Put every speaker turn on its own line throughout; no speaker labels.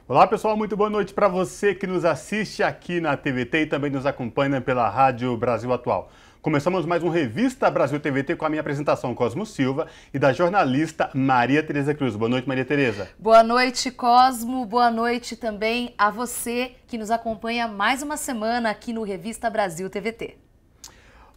Olá pessoal, muito boa noite para você que nos assiste aqui na TVT e também nos acompanha pela Rádio Brasil Atual. Começamos mais um Revista Brasil TVT com a minha apresentação Cosmo Silva e da jornalista Maria Tereza Cruz. Boa noite, Maria Tereza.
Boa noite, Cosmo. Boa noite também a você que nos acompanha mais uma semana aqui no Revista Brasil TVT.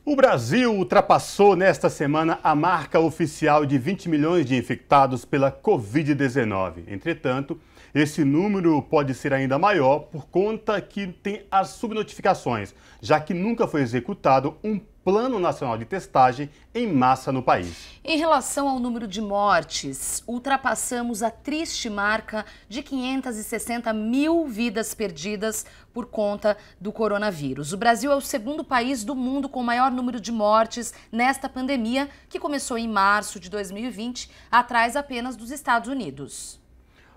O Brasil ultrapassou nesta semana a marca oficial de 20 milhões de infectados pela Covid-19. Entretanto, esse número pode ser ainda maior por conta que tem as subnotificações, já que nunca foi executado um Plano Nacional de Testagem em massa no país.
Em relação ao número de mortes, ultrapassamos a triste marca de 560 mil vidas perdidas por conta do coronavírus. O Brasil é o segundo país do mundo com maior número de mortes nesta pandemia, que começou em março de 2020, atrás apenas dos Estados Unidos.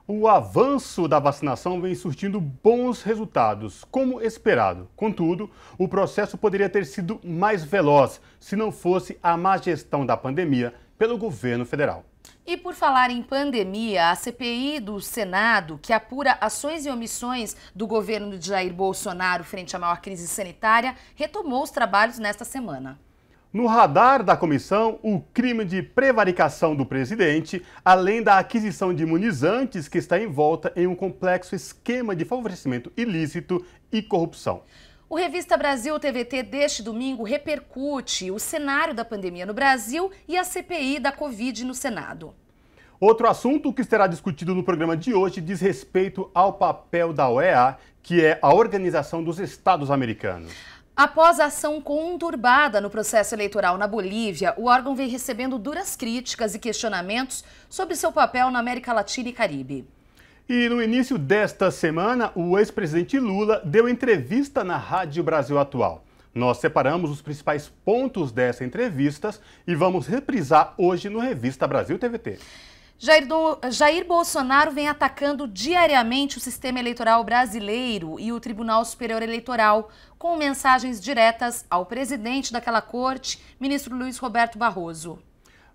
O avanço da vacinação vem surtindo bons resultados, como esperado. Contudo, o processo poderia ter sido mais veloz se não fosse a má gestão da pandemia pelo governo federal.
E por falar em pandemia, a CPI do Senado, que apura ações e omissões do governo de Jair Bolsonaro frente à maior crise sanitária, retomou os trabalhos nesta semana.
No radar da comissão, o crime de prevaricação do presidente, além da aquisição de imunizantes que está envolta em um complexo esquema de favorecimento ilícito e corrupção.
O Revista Brasil TVT deste domingo repercute o cenário da pandemia no Brasil e a CPI da Covid no Senado.
Outro assunto que será discutido no programa de hoje diz respeito ao papel da OEA, que é a Organização dos Estados Americanos.
Após a ação conturbada no processo eleitoral na Bolívia, o órgão vem recebendo duras críticas e questionamentos sobre seu papel na América Latina e Caribe.
E no início desta semana, o ex-presidente Lula deu entrevista na Rádio Brasil Atual. Nós separamos os principais pontos dessas entrevistas e vamos reprisar hoje no Revista Brasil TVT.
Jair Bolsonaro vem atacando diariamente o sistema eleitoral brasileiro e o Tribunal Superior Eleitoral, com mensagens diretas ao presidente daquela corte, ministro Luiz Roberto Barroso.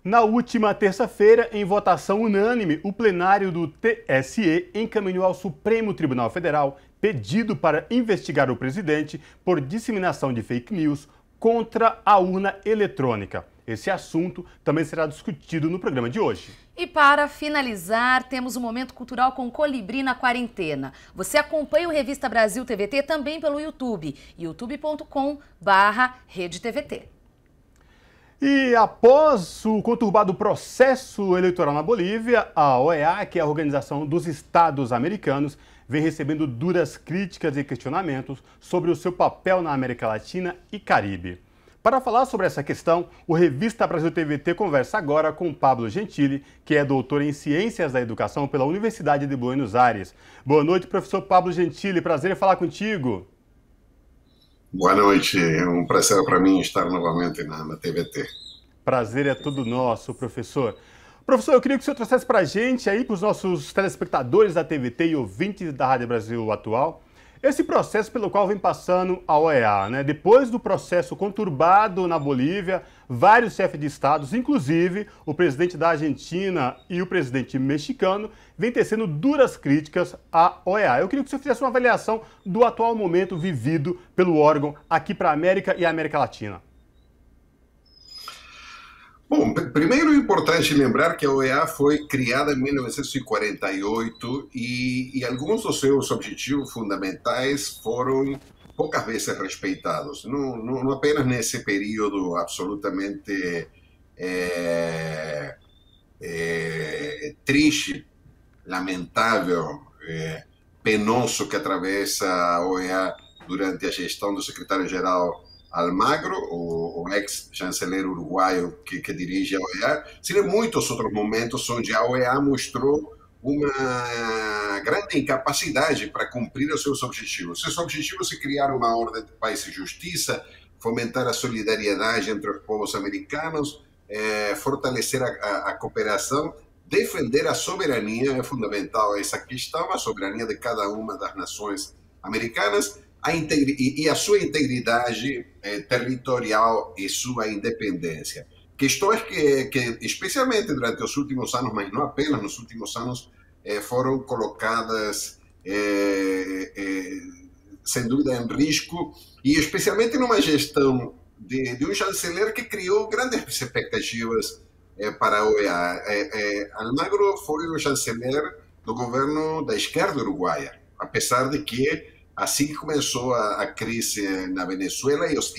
Na última terça-feira, em votação unânime, o plenário do TSE encaminhou ao Supremo Tribunal Federal pedido para investigar o presidente por disseminação de fake news contra a urna eletrônica. Esse assunto também será discutido no programa de hoje.
E para finalizar, temos um momento cultural com Colibri na quarentena. Você acompanha o Revista Brasil TVT também pelo YouTube, youtube.com/RedeTVT.
E após o conturbado processo eleitoral na Bolívia, a OEA, que é a Organização dos Estados Americanos, vem recebendo duras críticas e questionamentos sobre o seu papel na América Latina e Caribe. Para falar sobre essa questão, o Revista Brasil TVT conversa agora com Pablo Gentili, que é doutor em Ciências da Educação pela Universidade de Buenos Aires. Boa noite, professor Pablo Gentili. Prazer em falar contigo.
Boa noite. É um prazer para mim estar novamente na TVT.
Prazer é todo nosso, professor. Professor, eu queria que o senhor trouxesse para a gente, aí, para os nossos telespectadores da TVT e ouvintes da Rádio Brasil Atual, esse processo pelo qual vem passando a OEA, né? Depois do processo conturbado na Bolívia, vários chefes de estados, inclusive o presidente da Argentina e o presidente mexicano, vem tecendo duras críticas à OEA. Eu queria que o senhor fizesse uma avaliação do atual momento vivido pelo órgão aqui para a América e a América Latina.
Bom, primeiro é importante lembrar que a OEA foi criada em 1948 e alguns dos seus objetivos fundamentais foram poucas vezes respeitados. Não apenas nesse período absolutamente triste, lamentável, penoso que atravessa a OEA durante a gestão do secretário-geral Almagro, o ex-chanceler uruguaio que dirige a OEA, sino muitos outros momentos onde a OEA mostrou uma grande incapacidade para cumprir os seus objetivos. Seus objetivos é criar uma ordem de paz e justiça, fomentar a solidariedade entre os povos americanos, fortalecer a cooperação, defender a soberania, é fundamental essa questão, a soberania de cada uma das nações americanas, e a sua integridade territorial e sua independência. Questões que, especialmente durante os últimos anos, mas não apenas nos últimos anos, foram colocadas sem dúvida em risco, e especialmente numa gestão de um chanceler que criou grandes expectativas para a OEA. Almagro foi o chanceler do governo da esquerda uruguaia, apesar de que, assim que começou a crise na Venezuela e os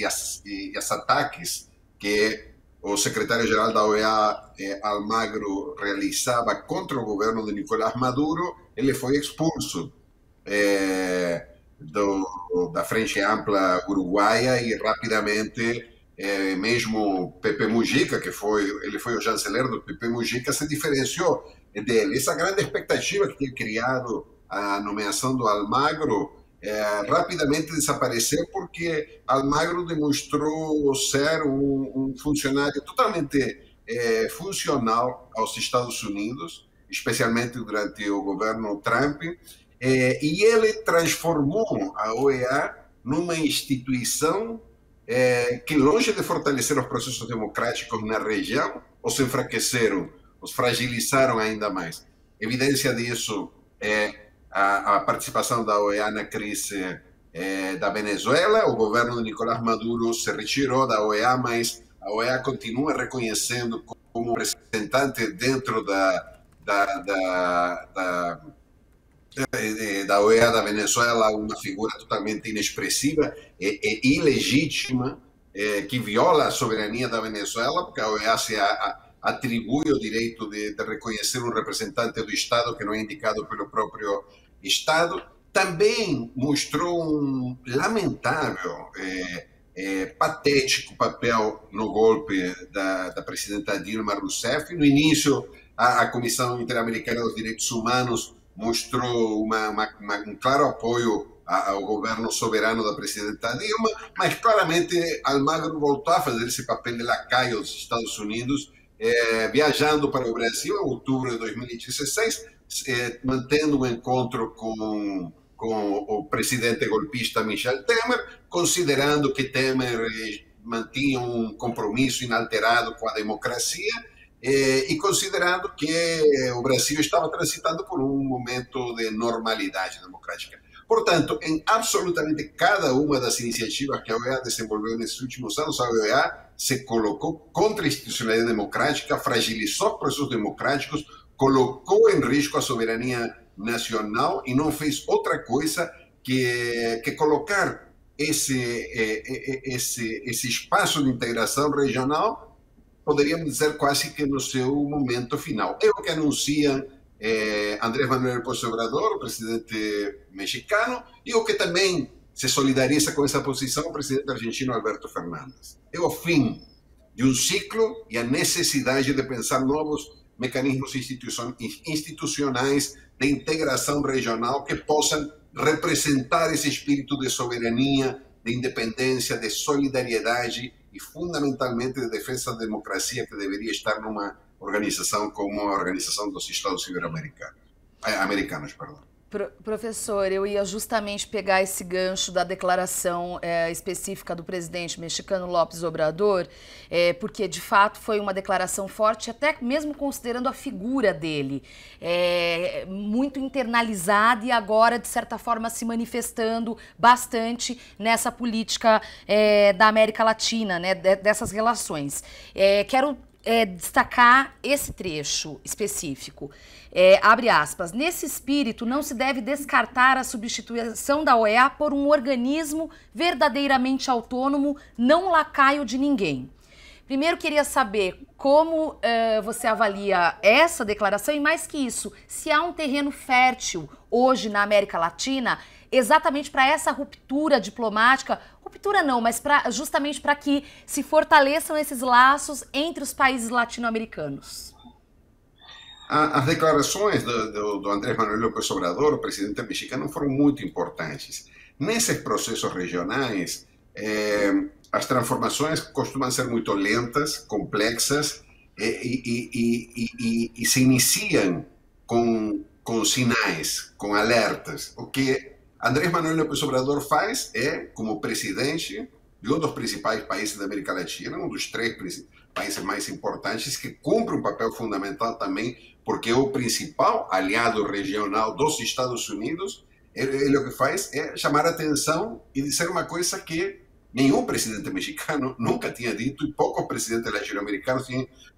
ataques que o secretário-geral da OEA, Almagro, realizava contra o governo de Nicolás Maduro, ele foi expulso da Frente Ampla Uruguaia e rapidamente mesmo Pepe Mujica, ele foi o chanceler do Pepe Mujica, se diferenciou dele. Essa grande expectativa que tinha criado a nomeação do Almagro rapidamente desapareceu porque Almagro demonstrou ser um funcionário totalmente funcional aos Estados Unidos, especialmente durante o governo Trump, e ele transformou a OEA numa instituição que, longe de fortalecer os processos democráticos na região, os enfraqueceram, os fragilizaram ainda mais. Evidência disso é a participação da OEA na crise da Venezuela. O governo de Nicolás Maduro se retirou da OEA, mas a OEA continua reconhecendo como representante dentro da OEA da Venezuela uma figura totalmente inexpressiva e ilegítima, que viola a soberania da Venezuela, porque a OEA se atribui o direito de reconhecer um representante do Estado que não é indicado pelo próprio Estado. Também mostrou um lamentável, patético papel no golpe da presidenta Dilma Rousseff. No início, a Comissão Interamericana dos Direitos Humanos mostrou um claro apoio ao governo soberano da presidenta Dilma, mas claramente Almagro voltou a fazer esse papel de lacaio dos Estados Unidos, viajando para o Brasil em outubro de 2016, mantendo um encontro com o presidente golpista Michel Temer, considerando que Temer mantinha um compromisso inalterado com a democracia, e considerando que o Brasil estava transitando por um momento de normalidade democrática. Portanto, em absolutamente cada uma das iniciativas que a OEA desenvolveu nesses últimos anos, a OEA se colocou contra a institucionalidade democrática, fragilizou processos democráticos, colocou em risco a soberania nacional e não fez outra coisa que colocar esse espaço de integração regional, poderíamos dizer quase que no seu momento final. É o que anunciam Andrés Manuel López Obrador, o presidente mexicano, e o que também se solidariza com essa posição o presidente argentino Alberto Fernández. É o fim de um ciclo e a necessidade de pensar novos mecanismos institucionais de integração regional que possam representar esse espírito de soberania, de independência, de solidariedade e, fundamentalmente, de defesa da democracia que deveria estar numa organização como a Organização dos Estados Americanos.
Professor, eu ia justamente pegar esse gancho da declaração específica do presidente mexicano López Obrador, porque de fato foi uma declaração forte, até mesmo considerando a figura dele, muito internalizada e agora, de certa forma, se manifestando bastante nessa política da América Latina, né, dessas relações. Quero destacar esse trecho específico. Abre aspas, nesse espírito não se deve descartar a substituição da OEA por um organismo verdadeiramente autônomo, não lacaio de ninguém. Primeiro queria saber como você avalia essa declaração e, mais que isso, se há um terreno fértil hoje na América Latina exatamente para essa ruptura diplomática, ruptura não, mas justamente para que se fortaleçam esses laços entre os países latino-americanos.
As declarações do Andrés Manuel López Obrador, o presidente mexicano, foram muito importantes. Nesses processos regionais, as transformações costumam ser muito lentas, complexas e se iniciam com sinais, com alertas. O que Andrés Manuel López Obrador faz como presidente de um dos principais países da América Latina, um dos 3 países mais importantes, que cumpre um papel fundamental também, porque é o principal aliado regional dos Estados Unidos, ele o que faz é chamar a atenção e dizer uma coisa que nenhum presidente mexicano nunca tinha dito e poucos presidentes latino-americanos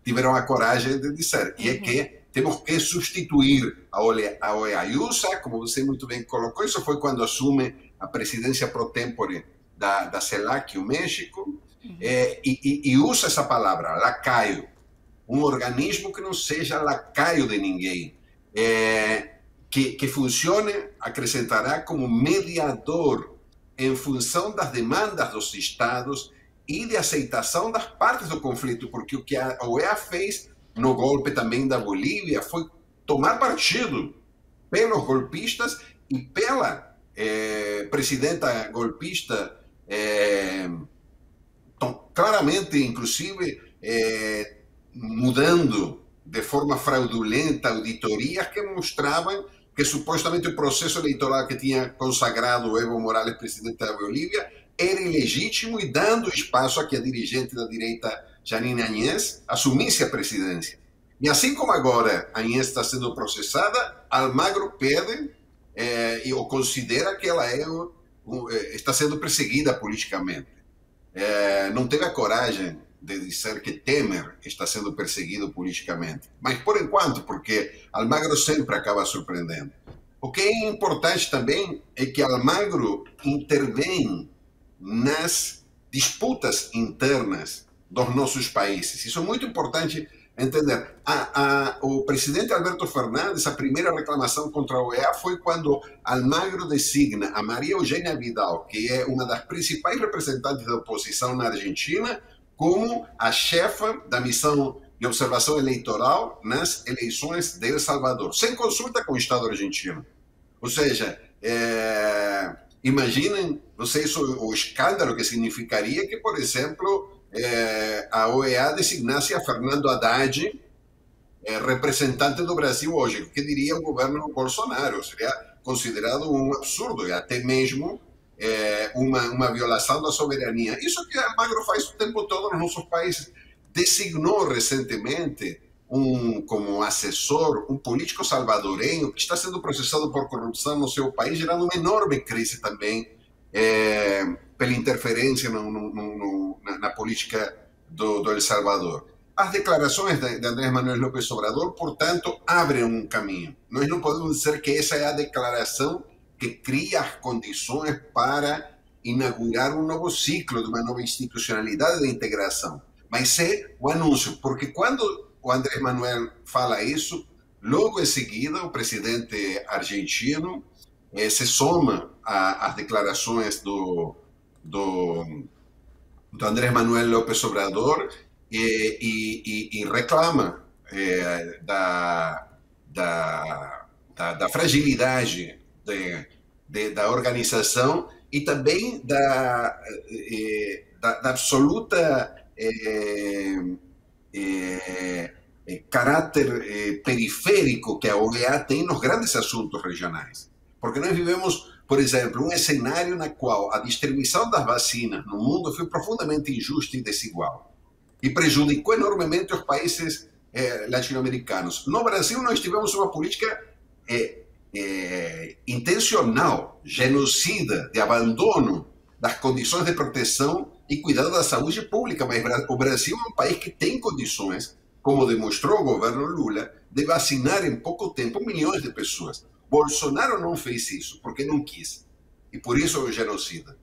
tiveram a coragem de dizer, e é que temos que substituir a OEA. E USA, como você muito bem colocou, isso foi quando assume a presidência pro tempore da CELAC, o México, e usa essa palavra, lacaio, um organismo que não seja lacaio de ninguém, que funcione, acrescentará como mediador em função das demandas dos estados e de aceitação das partes do conflito, porque o que a OEA fez no golpe também da Bolívia foi tomar partido pelos golpistas e pela presidenta golpista, claramente, inclusive, mudando de forma fraudulenta auditorias que mostravam que supostamente o processo eleitoral que tinha consagrado o Evo Morales presidente da Bolívia era ilegítimo e dando espaço a que a dirigente da direita, Janine Áñez, assumisse a presidência. E assim como agora a Áñez está sendo processada, Almagro pede ou considera que ela está sendo perseguida politicamente. Não teve a coragem de dizer que Temer está sendo perseguido politicamente. Mas por enquanto, porque Almagro sempre acaba surpreendendo. O que é importante também é que Almagro intervém nas disputas internas dos nossos países. Isso é muito importante entender. O presidente Alberto Fernandes, a primeira reclamação contra a OEA foi quando Almagro designa a Maria Eugênia Vidal, que é uma das principais representantes da oposição na Argentina, como a chefa da missão de observação eleitoral nas eleições de El Salvador, sem consulta com o Estado argentino. Ou seja, imaginem vocês o escândalo que significaria que, por exemplo, a OEA designasse a Fernando Haddad representante do Brasil hoje. O que diria o governo Bolsonaro? Seria considerado um absurdo, e até mesmo uma violação da soberania. Isso que Almagro faz o tempo todo nos nossos países. Designou recentemente como assessor um político salvadorenho que está sendo processado por corrupção no seu país, gerando uma enorme crise também pela interferência na política do El Salvador. As declarações de Andrés Manuel López Obrador, portanto, abrem um caminho. Nós não podemos dizer que essa é a declaração que cria as condições para inaugurar um novo ciclo de uma nova institucionalidade de integração. Mas é o anúncio, porque quando o Andrés Manuel fala isso, logo em seguida o presidente argentino se soma às declarações do Andrés Manuel López Obrador e reclama da fragilidade da organização e também da absoluta caráter periférico que a OEA tem nos grandes assuntos regionais. Porque nós vivemos, por exemplo, um cenário no qual a distribuição das vacinas no mundo foi profundamente injusta e desigual e prejudicou enormemente os países latino-americanos. No Brasil, nós tivemos uma política intencional, genocida, de abandono das condições de proteção e cuidado da saúde pública, mas o Brasil é um país que tem condições, como demonstrou o governo Lula, de vacinar em pouco tempo milhões de pessoas. Bolsonaro não fez isso porque não quis, e por isso é o genocida,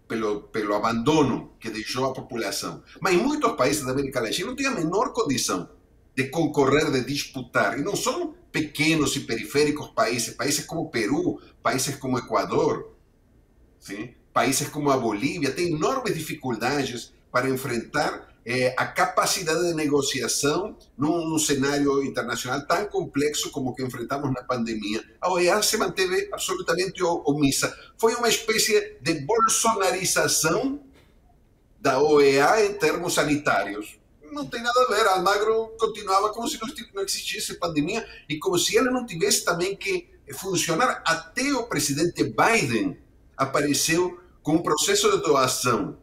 pelo abandono que deixou a população. Mas muitos países da América Latina não têm a menor condição de concorrer, de disputar, e não são pequenos e periféricos países como Peru, países como Equador, sim? Países como a Bolívia têm enormes dificuldades para enfrentar a capacidade de negociação num cenário internacional tão complexo como o que enfrentamos na pandemia. A OEA se manteve absolutamente omissa. Foi uma espécie de bolsonarização da OEA em termos sanitários. Não tem nada a ver. Almagro continuava como se não existisse pandemia e como se ele não tivesse também que funcionar. Até o presidente Biden apareceu com um processo de doação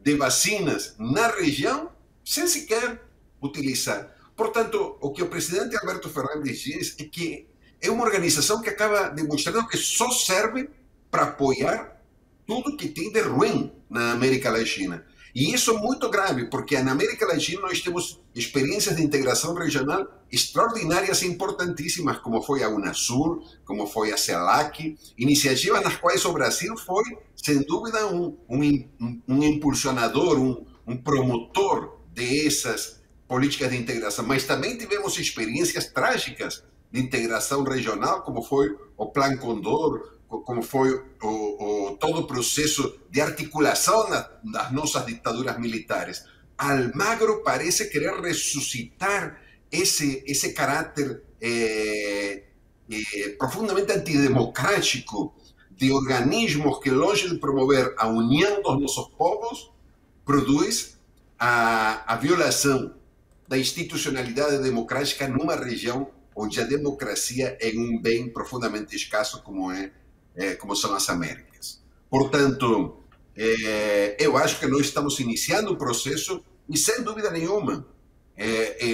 de vacinas na região sem sequer utilizar. Portanto, o que o presidente Alberto Fernandes diz é que é uma organização que acaba demonstrando que só serve para apoiar tudo que tem de ruim na América Latina. E isso é muito grave, porque na América Latina nós temos experiências de integração regional extraordinárias e importantíssimas, como foi a Unasul, como foi a CELAC, iniciativas nas quais o Brasil foi, sem dúvida, um impulsionador, um promotor dessas políticas de integração. Mas também tivemos experiências trágicas de integração regional, como foi o Plan Condor, como foi todo o processo de articulação das nossas ditaduras militares. Almagro parece querer ressuscitar esse caráter profundamente antidemocrático de organismos que, longe de promover a união dos nossos povos, produz a violação da institucionalidade democrática numa região onde a democracia é um bem profundamente escasso como são as Américas. Portanto, eu acho que nós estamos iniciando um processo e, sem dúvida nenhuma,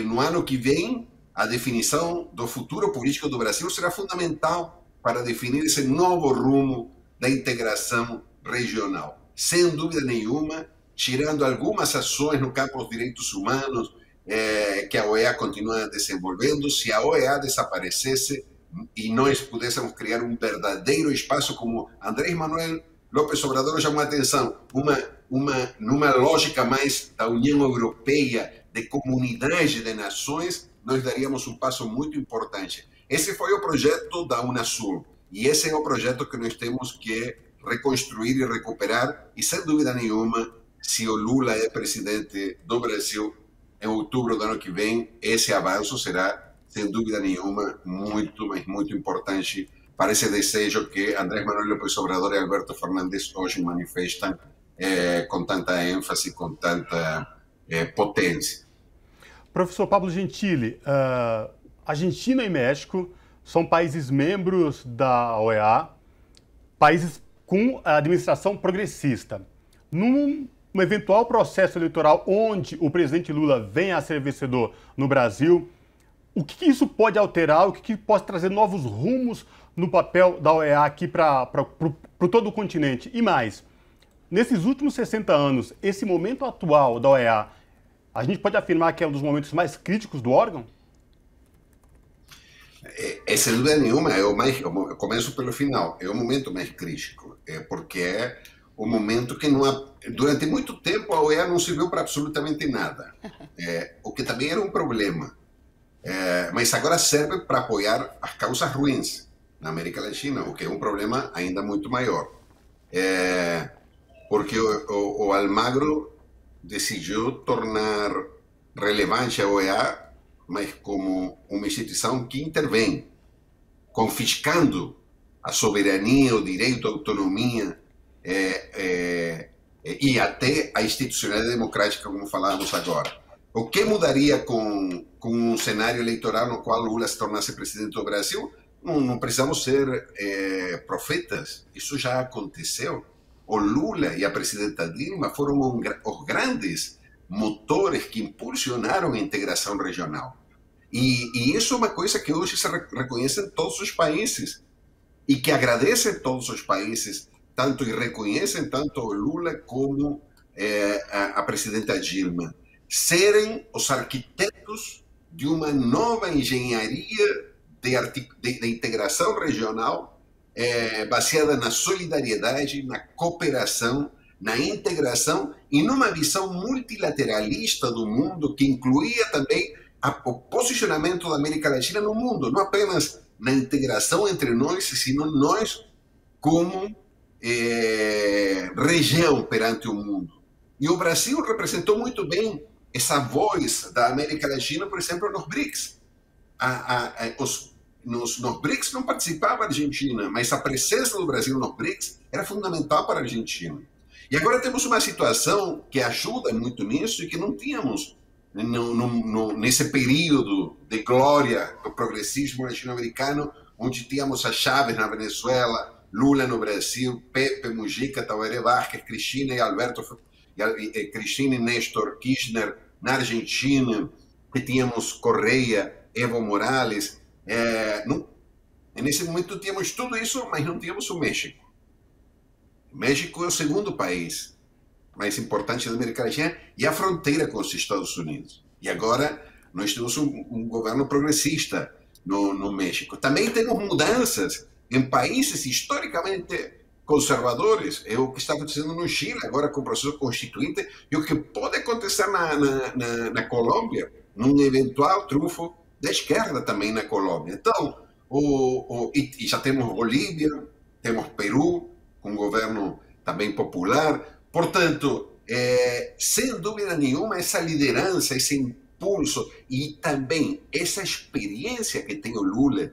no ano que vem, a definição do futuro político do Brasil será fundamental para definir esse novo rumo da integração regional. Sem dúvida nenhuma, tirando algumas ações no campo dos direitos humanos que a OEA continua desenvolvendo, se a OEA desaparecesse e nós pudéssemos criar um verdadeiro espaço, como Andrés Manuel López Obrador chamou a atenção, numa lógica mais da União Europeia, de comunidade de nações, nós daríamos um passo muito importante. Esse foi o projeto da Unasul, e esse é o projeto que nós temos que reconstruir e recuperar, e sem dúvida nenhuma, se o Lula é presidente do Brasil em outubro do ano que vem, esse avanço será, sem dúvida nenhuma, muito, mas muito importante para esse desejo que Andrés Manuel López Obrador e Alberto Fernandes hoje manifestam com tanta ênfase, com tanta potência.
Professor Pablo Gentili, Argentina e México são países membros da OEA, países com a administração progressista. Num eventual processo eleitoral onde o presidente Lula venha a ser vencedor no Brasil, o que isso pode alterar, o que pode trazer novos rumos no papel da OEA aqui para todo o continente? E mais, nesses últimos 60 anos, esse momento atual da OEA, a gente pode afirmar que é um dos momentos mais críticos do órgão?
Sem dúvida nenhuma, eu começo pelo final, é o momento mais crítico, porque é o momento que durante muito tempo a OEA não serviu para absolutamente nada, o que também era um problema. Mas agora serve para apoiar as causas ruins na América Latina, o que é um problema ainda muito maior. Porque o Almagro decidiu tornar relevante a OEA, mas como uma instituição que intervém, confiscando a soberania, o direito à autonomia e até a institucionalidade democrática, como falávamos agora. O que mudaria com um cenário eleitoral no qual Lula se tornasse presidente do Brasil? Não precisamos ser profetas, isso já aconteceu. O Lula e a presidenta Dilma foram os grandes motores que impulsionaram a integração regional. E isso é uma coisa que hoje se reconhece em todos os países e que agradecem todos os países, tanto e reconhecem tanto o Lula como a presidenta Dilma, serem os arquitetos de uma nova engenharia de integração regional baseada na solidariedade, na cooperação, na integração e numa visão multilateralista do mundo que incluía também o posicionamento da América Latina no mundo, não apenas na integração entre nós, sino nós como região perante o mundo. E o Brasil representou muito bem essa voz da América Latina, por exemplo, nos BRICS. Nos BRICS não participava a Argentina, mas a presença do Brasil nos BRICS era fundamental para a Argentina. E agora temos uma situação que ajuda muito nisso e que não tínhamos nesse período de glória do progressismo latino-americano, onde tínhamos a Chávez na Venezuela, Lula no Brasil, Pepe Mujica, Tabaré Vázquez, Cristina e Néstor Kirchner na Argentina, que tínhamos Correia, Evo Morales. E nesse momento tínhamos tudo isso, mas não tínhamos o México. O México é o segundo país mais importante da América Latina e a fronteira com os Estados Unidos. E agora nós temos um governo progressista no México. Também temos mudanças em países historicamente conservadores. É o que está acontecendo no Chile, agora com o processo constituinte, e o que pode acontecer na Colômbia, num eventual triunfo da esquerda também na Colômbia. Então, e já temos Bolívia, temos Peru, com um governo também popular. Portanto, sem dúvida nenhuma, essa liderança, esse impulso e também essa experiência que tem o Lula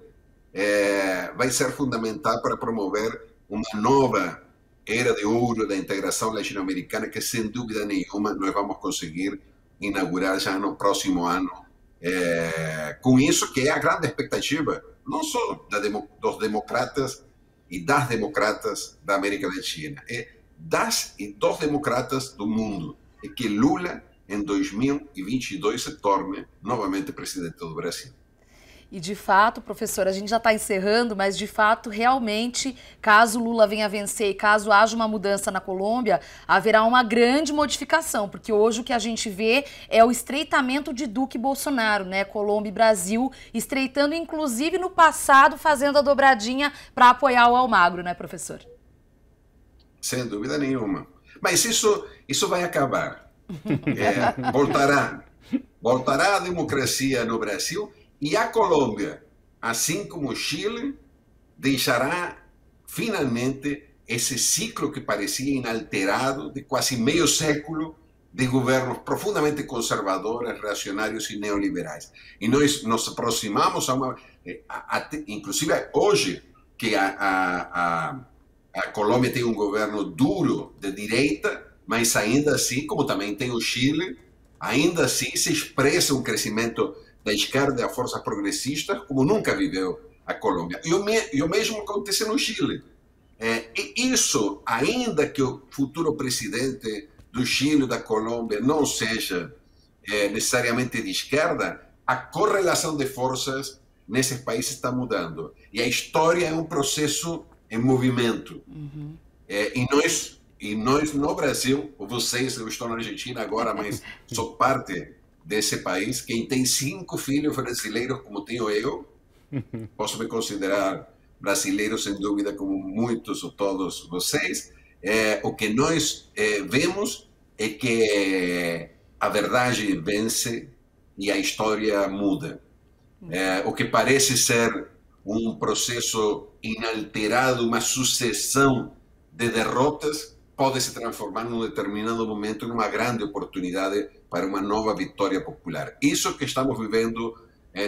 vai ser fundamental para promover uma nova era de ouro da integração latino-americana que, sem dúvida nenhuma, nós vamos conseguir inaugurar já no próximo ano. Com isso, que é a grande expectativa, não só dos democratas e das democratas da América Latina, das e dos democratas do mundo, é que Lula, em 2022, se torne novamente presidente do Brasil.
E de fato, professor, a gente já está encerrando, mas de fato, realmente, caso Lula venha a vencer e caso haja uma mudança na Colômbia, haverá uma grande modificação, porque hoje o que a gente vê é o estreitamento de Duque e Bolsonaro, né? Colômbia e Brasil estreitando, inclusive no passado, fazendo a dobradinha para apoiar o Almagro, né, professor?
Sem dúvida nenhuma. Mas isso vai acabar. Voltará a democracia no Brasil. E a Colômbia, assim como o Chile, deixará finalmente esse ciclo que parecia inalterado de quase meio século de governos profundamente conservadores, reacionários e neoliberais. E nós nos aproximamos inclusive hoje, que a Colômbia tem um governo duro de direita, mas ainda assim, como também tem o Chile, ainda assim se expressa um crescimento da esquerda e a forças progressistas como nunca viveu a Colômbia. E o mesmo acontece no Chile. E isso, ainda que o futuro presidente do Chile e da Colômbia não seja necessariamente de esquerda, a correlação de forças nesses países está mudando. E a história é um processo em movimento. Uhum. E nós no Brasil, vocês, eu estou na Argentina agora, mas sou parte desse país. Quem tem 5 filhos brasileiros, como tenho eu, posso me considerar brasileiro, sem dúvida, como muitos ou todos vocês. O que nós vemos é que a verdade vence e a história muda. O que parece ser um processo inalterado, uma sucessão de derrotas, pode se transformar num determinado momento numa grande oportunidade para uma nova vitória popular. Isso que estamos vivendo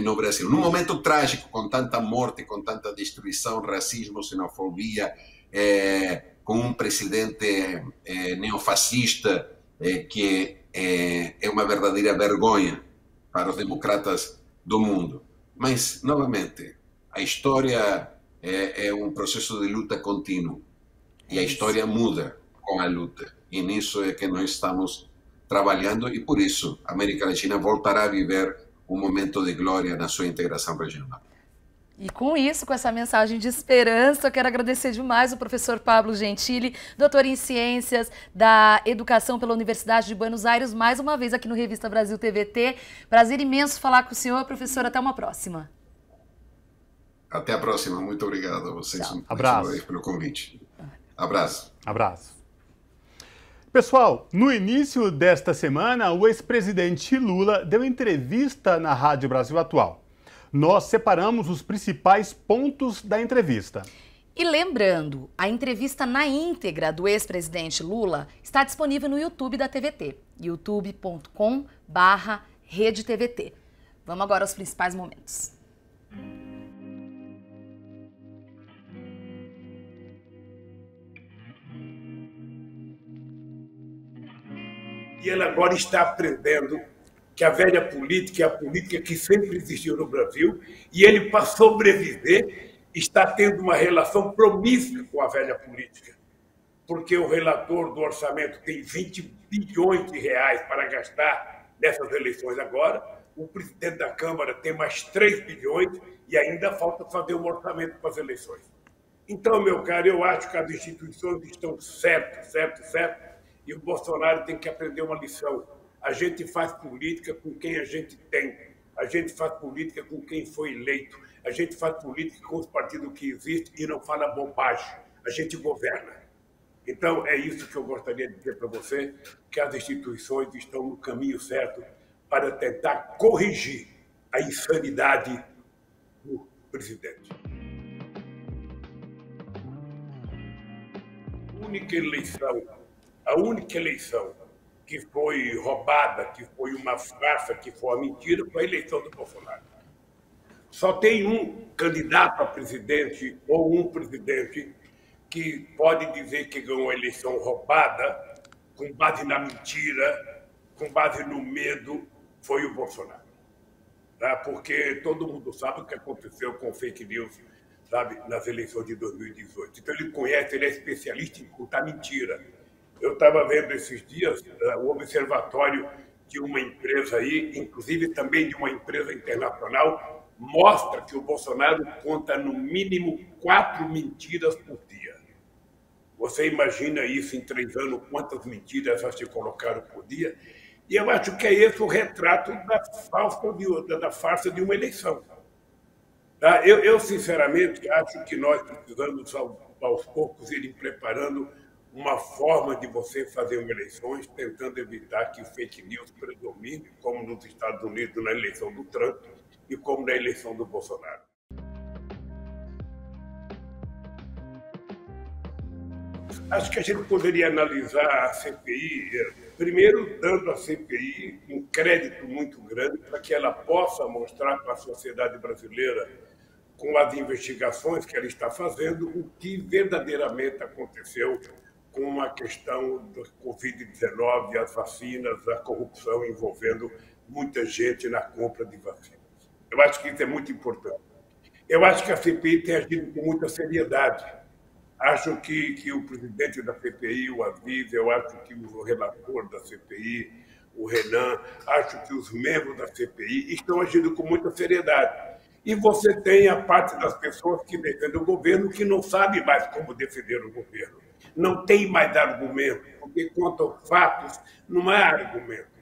no Brasil. Num momento trágico, com tanta morte, com tanta destruição, racismo, xenofobia, com um presidente neofascista que é uma verdadeira vergonha para os democratas do mundo. Mas, novamente, a história é um processo de luta contínuo. E a história muda com a luta. E nisso é que nós estamos trabalhando, e por isso a América Latina voltará a viver um momento de glória na sua integração regional.
E com isso, com essa mensagem de esperança, eu quero agradecer demais o professor Pablo Gentili, doutor em Ciências da Educação pela Universidade de Buenos Aires, mais uma vez aqui no Revista Brasil TVT. Prazer imenso falar com o senhor, professor. Até uma próxima.
Até a próxima. Muito obrigado a vocês.
Abraço.
Pelo convite. Abraço.
Abraço. Pessoal, no início desta semana, o ex-presidente Lula deu entrevista na Rádio Brasil Atual. Nós separamos os principais pontos da entrevista.
E lembrando, a entrevista na íntegra do ex-presidente Lula está disponível no YouTube da TVT, youtube.com/RedeTVT. Vamos agora aos principais momentos.
E ele agora está aprendendo que a velha política é a política que sempre existiu no Brasil, e ele, para sobreviver, está tendo uma relação promíscua com a velha política, porque o relator do orçamento tem 20 bilhões de reais para gastar nessas eleições agora, o presidente da Câmara tem mais 3 bilhões e ainda falta fazer um orçamento para as eleições. Então, meu caro, eu acho que as instituições estão certo, e o Bolsonaro tem que aprender uma lição. A gente faz política com quem a gente tem, a gente faz política com quem foi eleito, a gente faz política com os partidos que existem e não fala bobagem, a gente governa. Então, é isso que eu gostaria de dizer para você, que as instituições estão no caminho certo para tentar corrigir a insanidade do presidente. A única eleição que foi roubada, que foi uma farsa, que foi uma mentira, foi a eleição do Bolsonaro. Só tem um candidato a presidente ou um presidente que pode dizer que ganhou a eleição roubada, com base na mentira, com base no medo, foi o Bolsonaro. Tá? Porque todo mundo sabe o que aconteceu com fake news, sabe, nas eleições de 2018. Então ele conhece, ele é especialista em contar mentira. Eu estava vendo esses dias o observatório de uma empresa aí, inclusive também de uma empresa internacional, mostra que o Bolsonaro conta no mínimo 4 mentiras por dia. Você imagina isso em 3 anos, quantas mentiras já se colocaram por dia? E eu acho que é esse o retrato da farsa de uma eleição. Tá? Eu, sinceramente, acho que nós precisamos, aos poucos, ir preparando uma forma de você fazer eleições, tentando evitar que fake news predomine, como nos Estados Unidos na eleição do Trump e como na eleição do Bolsonaro. Acho que a gente poderia analisar a CPI, primeiro dando à CPI um crédito muito grande para que ela possa mostrar para a sociedade brasileira, com as investigações que ela está fazendo, o que verdadeiramente aconteceu com a questão do Covid-19, as vacinas, a corrupção envolvendo muita gente na compra de vacinas. Eu acho que isso é muito importante. Eu acho que a CPI tem agido com muita seriedade. Acho que o presidente da CPI, o Aziz, eu acho que o relator da CPI, o Renan, acho que os membros da CPI estão agindo com muita seriedade. E você tem a parte das pessoas que defendem o governo que não sabe mais como defender o governo. Não tem mais argumento, porque quanto aos fatos, não há argumento.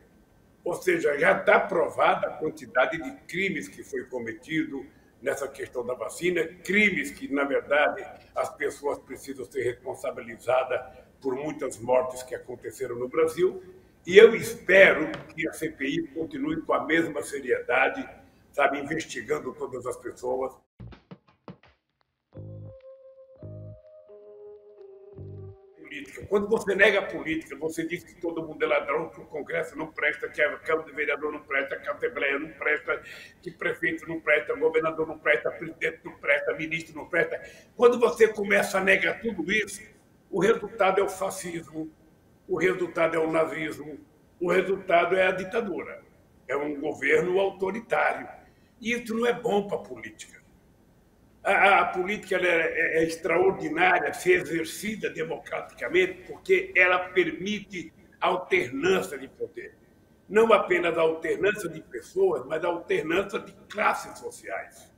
Ou seja, já está provada a quantidade de crimes que foi cometido nessa questão da vacina, crimes que, na verdade, as pessoas precisam ser responsabilizadas por muitas mortes que aconteceram no Brasil. E eu espero que a CPI continue com a mesma seriedade, sabe, investigando todas as pessoas. Quando você nega a política, você diz que todo mundo é ladrão, que o Congresso não presta, que a Câmara de Vereador não presta, que a Assembleia não presta, que prefeito não presta, governador não presta, presidente não presta, ministro não presta. Quando você começa a negar tudo isso, o resultado é o fascismo, o resultado é o nazismo, o resultado é a ditadura. É um governo autoritário. E isso não é bom para a política. A política é extraordinária ser exercida democraticamente porque ela permite alternância de poder. Não apenas a alternância de pessoas, mas a alternância de classes sociais.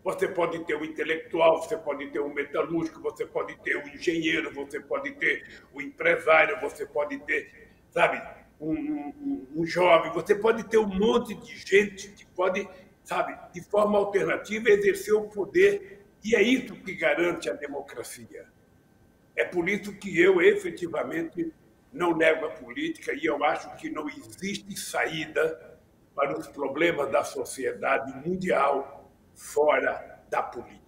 Você pode ter um intelectual, você pode ter um metalúrgico, você pode ter um engenheiro, você pode ter um empresário, você pode ter, sabe, um jovem, você pode ter um monte de gente que pode, sabe, de forma alternativa, exercer o poder, e é isso que garante a democracia. É por isso que eu, efetivamente, não nego a política e eu acho que não existe saída para os problemas da sociedade mundial fora da política.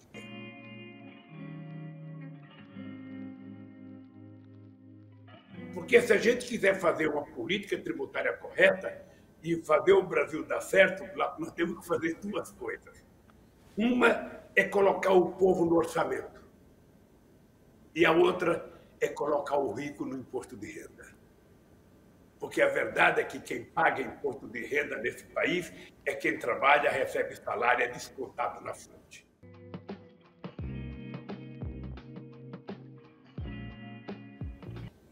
Porque se a gente quiser fazer uma política tributária correta, e fazer o Brasil dar certo, nós temos que fazer 2 coisas. Uma é colocar o povo no orçamento. E a outra é colocar o rico no imposto de renda. Porque a verdade é que quem paga imposto de renda nesse país é quem trabalha, recebe salário, é descontado na fonte.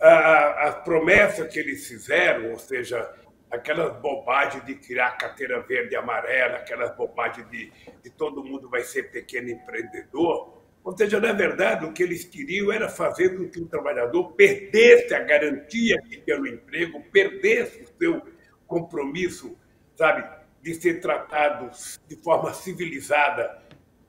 A promessa que eles fizeram, ou seja, aquelas bobagens de criar carteira verde e amarela, aquelas bobagens de todo mundo vai ser pequeno empreendedor. Ou seja, na verdade, o que eles queriam era fazer com que o trabalhador perdesse a garantia que tinha no emprego, perdesse o seu compromisso, sabe, de ser tratado de forma civilizada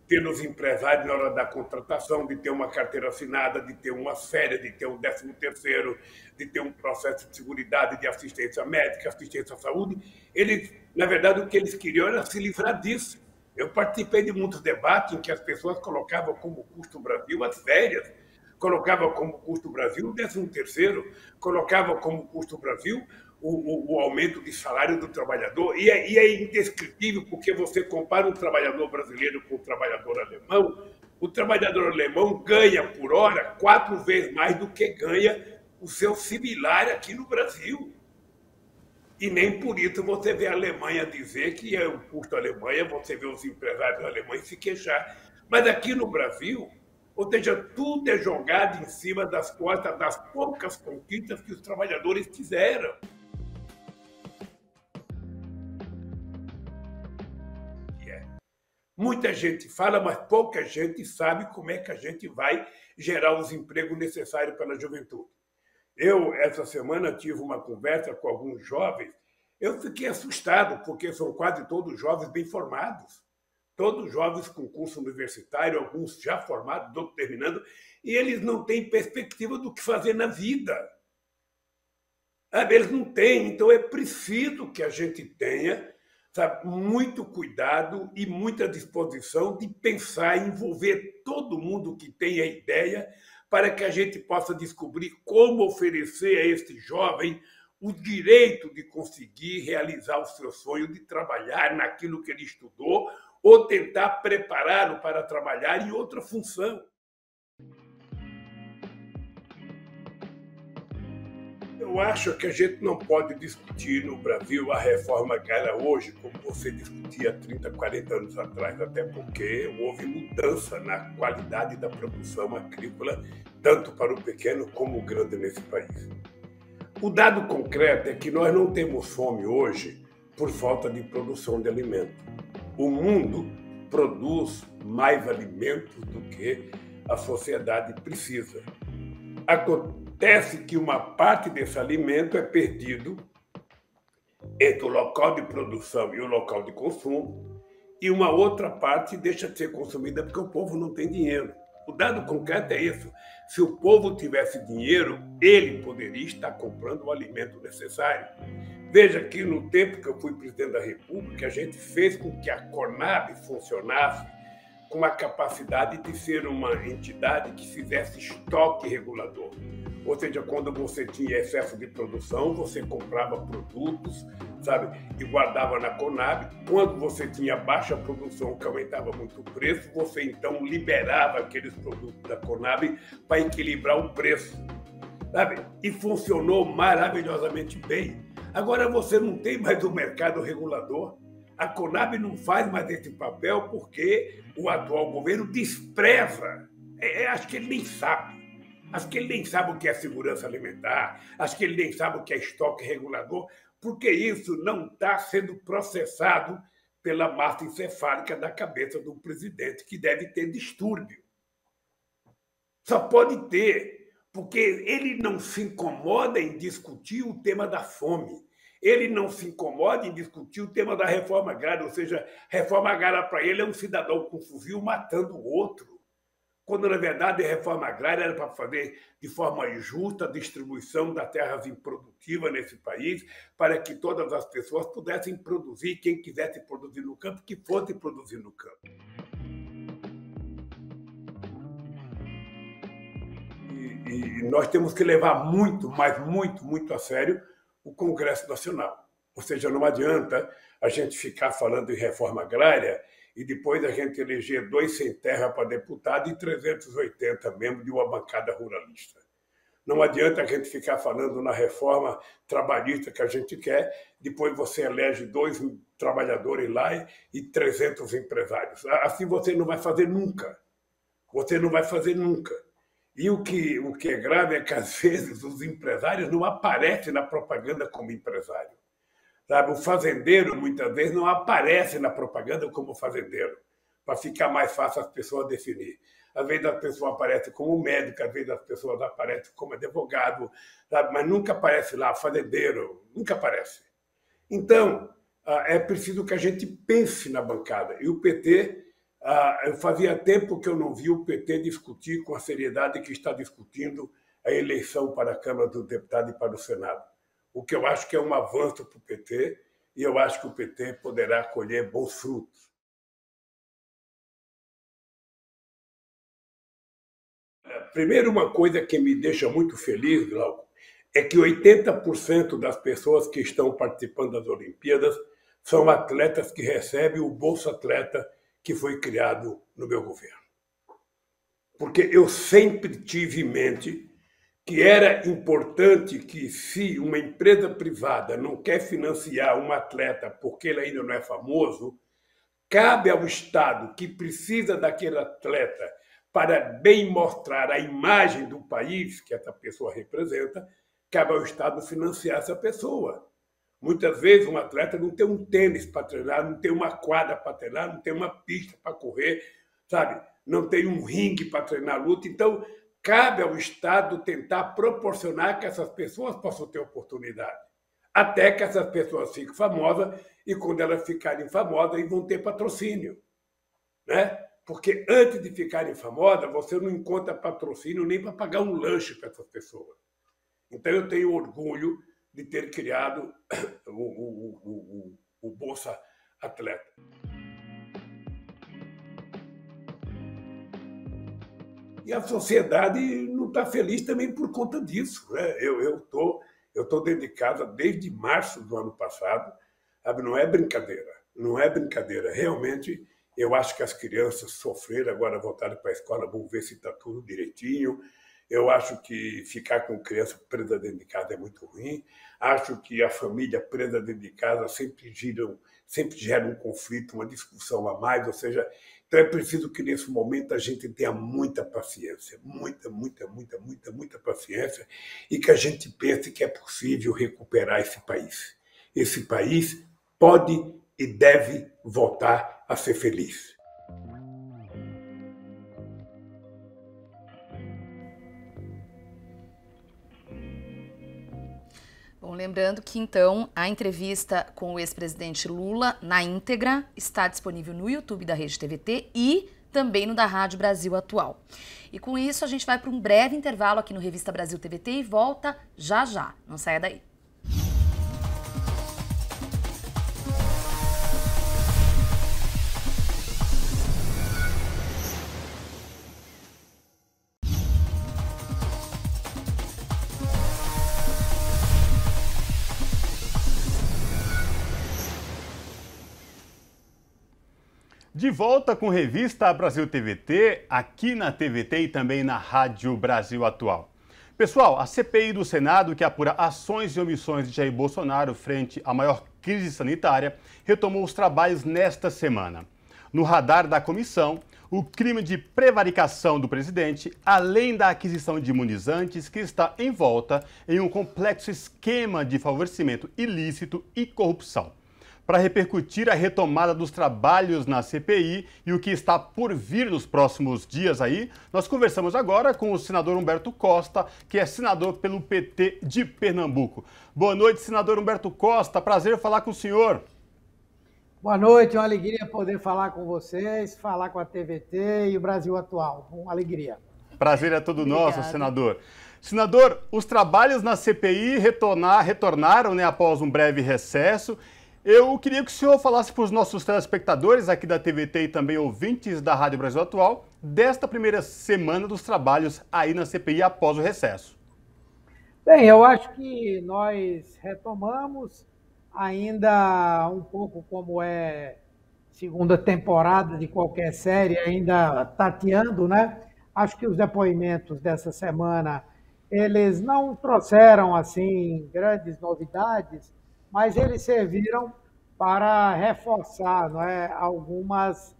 pelos empresários na hora da contratação, de ter uma carteira assinada, de ter umas férias, de ter um 13º, de ter um processo de seguridade, de assistência médica, assistência à saúde. Eles, na verdade, o que eles queriam era se livrar disso. Eu participei de muitos debates em que as pessoas colocavam como custo Brasil as férias, colocavam como custo Brasil o 13º, colocavam como custo Brasil o aumento de salário do trabalhador. E é indescritível, porque você compara um trabalhador brasileiro com o trabalhador alemão, o trabalhador alemão ganha por hora 4 vezes mais do que ganha o seu similar aqui no Brasil. E nem por isso você vê a Alemanha dizer que é o custo da Alemanha, você vê os empresários alemães se queixar. Mas aqui no Brasil, ou seja, tudo é jogado em cima das costas das poucas conquistas que os trabalhadores fizeram. Muita gente fala, mas pouca gente sabe como é que a gente vai gerar os empregos necessários para a juventude. Eu, essa semana, tive uma conversa com alguns jovens. Eu fiquei assustado, porque são quase todos jovens bem formados. Todos jovens com curso universitário, alguns já formados, outros terminando, e eles não têm perspectiva do que fazer na vida. Eles não têm, então é preciso que a gente tenha, sabe, muito cuidado e muita disposição de pensar e envolver todo mundo que tem a ideia para que a gente possa descobrir como oferecer a esse jovem o direito de conseguir realizar o seu sonho de trabalhar naquilo que ele estudou ou tentar prepará-lo para trabalhar em outra função. Eu acho que a gente não pode discutir no Brasil a reforma agrária hoje como você discutia 30, 40 anos atrás, até porque houve mudança na qualidade da produção agrícola, tanto para o pequeno como o grande nesse país. O dado concreto é que nós não temos fome hoje por falta de produção de alimento. O mundo produz mais alimentos do que a sociedade precisa. Acontece que uma parte desse alimento é perdido entre o local de produção e o local de consumo, e uma outra parte deixa de ser consumida porque o povo não tem dinheiro. O dado concreto é isso. Se o povo tivesse dinheiro, ele poderia estar comprando o alimento necessário. Veja que no tempo que eu fui presidente da República, a gente fez com que a Conab funcionasse com a capacidade de ser uma entidade que fizesse estoque regulador. Ou seja, quando você tinha excesso de produção, você comprava produtos, sabe, e guardava na Conab. Quando você tinha baixa produção, que aumentava muito o preço, você então liberava aqueles produtos da Conab para equilibrar o preço, sabe? E funcionou maravilhosamente bem. Agora você não tem mais o mercado regulador. A Conab não faz mais esse papel porque o atual governo despreza. Acho que ele nem sabe. Acho que ele nem sabe o que é segurança alimentar, acho que ele nem sabe o que é estoque regulador, porque isso não está sendo processado pela massa encefálica da cabeça do presidente, que deve ter distúrbio. Só pode ter, porque ele não se incomoda em discutir o tema da fome. Ele não se incomoda em discutir o tema da reforma agrária, ou seja, reforma agrária para ele é um cidadão com fuzil matando o outro. Quando, na verdade, a reforma agrária era para fazer de forma justa a distribuição das terras improdutivas nesse país, para que todas as pessoas pudessem produzir, quem quisesse produzir no campo, que fosse produzir no campo. E nós temos que levar muito, mas muito a sério o Congresso Nacional. Ou seja, não adianta a gente ficar falando em reforma agrária e depois a gente eleger 2 sem terra para deputado e 380 membros de uma bancada ruralista. Não adianta a gente ficar falando na reforma trabalhista que a gente quer, depois você elege 2 trabalhadores lá e 300 empresários. Assim você não vai fazer nunca. Você não vai fazer nunca. E o que é grave é que, às vezes, os empresários não aparecem na propaganda como empresário. Sabe? O fazendeiro, muitas vezes, não aparece na propaganda como fazendeiro, para ficar mais fácil as pessoas definir. Às vezes as pessoas aparecem como médico, às vezes as pessoas aparecem como advogado, sabe? Mas nunca aparece lá fazendeiro, nunca aparece. Então, é preciso que a gente pense na bancada. E o PT, fazia tempo que eu não vi o PT discutir com a seriedade que está discutindo a eleição para a Câmara dos Deputados e para o Senado. O que eu acho que é um avanço para o PT, e eu acho que o PT poderá colher bons frutos. Primeiro, uma coisa que me deixa muito feliz, Glauco, é que 80% das pessoas que estão participando das Olimpíadas são atletas que recebem o Bolsa Atleta que foi criado no meu governo. Porque eu sempre tive em mente que era importante que, se uma empresa privada não quer financiar um atleta porque ele ainda não é famoso, cabe ao Estado, que precisa daquele atleta para bem mostrar a imagem do país que essa pessoa representa, cabe ao Estado financiar essa pessoa. Muitas vezes um atleta não tem um tênis para treinar, não tem uma quadra para treinar, não tem uma pista para correr, sabe? Não tem um ringue para treinar luta. Então, cabe ao Estado tentar proporcionar que essas pessoas possam ter oportunidade. Até que essas pessoas fiquem famosas, e quando elas ficarem famosas, eles vão ter patrocínio. Né? Porque antes de ficarem famosas, você não encontra patrocínio nem para pagar um lanche para essas pessoas. Então, eu tenho orgulho de ter criado o Bolsa Atleta. E a sociedade não está feliz também por conta disso. Né? Eu tô dentro de casa desde março do ano passado. Sabe? Não é brincadeira. Não é brincadeira. Realmente, eu acho que as crianças sofreram, agora voltaram para a escola, vão ver se está tudo direitinho. Eu acho que ficar com criança presa dentro de casa é muito ruim. Acho que a família presa dentro de casa sempre gera um conflito, uma discussão a mais. Ou seja, então é preciso que nesse momento a gente tenha muita paciência, muita paciência, e que a gente pense que é possível recuperar esse país. Esse país pode e deve voltar a ser feliz.
Bom, lembrando que, então, a entrevista com o ex-presidente Lula, na íntegra, está disponível no YouTube da Rede TVT e também no da Rádio Brasil Atual. E com isso, a gente vai para um breve intervalo aqui no Revista Brasil TVT e volta já já. Não saia daí.
De volta com Revista Brasil TVT, aqui na TVT e também na Rádio Brasil Atual. Pessoal, a CPI do Senado, que apura ações e omissões de Jair Bolsonaro frente à maior crise sanitária, retomou os trabalhos nesta semana. No radar da comissão, o crime de prevaricação do presidente, além da aquisição de imunizantes que está envolta em um complexo esquema de favorecimento ilícito e corrupção. Para repercutir a retomada dos trabalhos na CPI e o que está por vir nos próximos dias aí, nós conversamos agora com o senador Humberto Costa, que é senador pelo PT de Pernambuco. Boa noite, senador Humberto Costa. Prazer falar com o senhor.
Boa noite, uma alegria poder falar com vocês, falar com a TVT e o Brasil Atual. Uma alegria.
Prazer é todo nosso, senador. Senador, os trabalhos na CPI retornaram, né, após um breve recesso. Eu queria que o senhor falasse para os nossos telespectadores aqui da TVT e também ouvintes da Rádio Brasil Atual desta primeira semana dos trabalhos aí na CPI após o recesso.
Bem, eu acho que nós retomamos ainda um pouco como é segunda temporada de qualquer série, ainda tateando, né? Acho que os depoimentos dessa semana, eles não trouxeram, assim, grandes novidades, mas eles serviram para reforçar, não é, algumas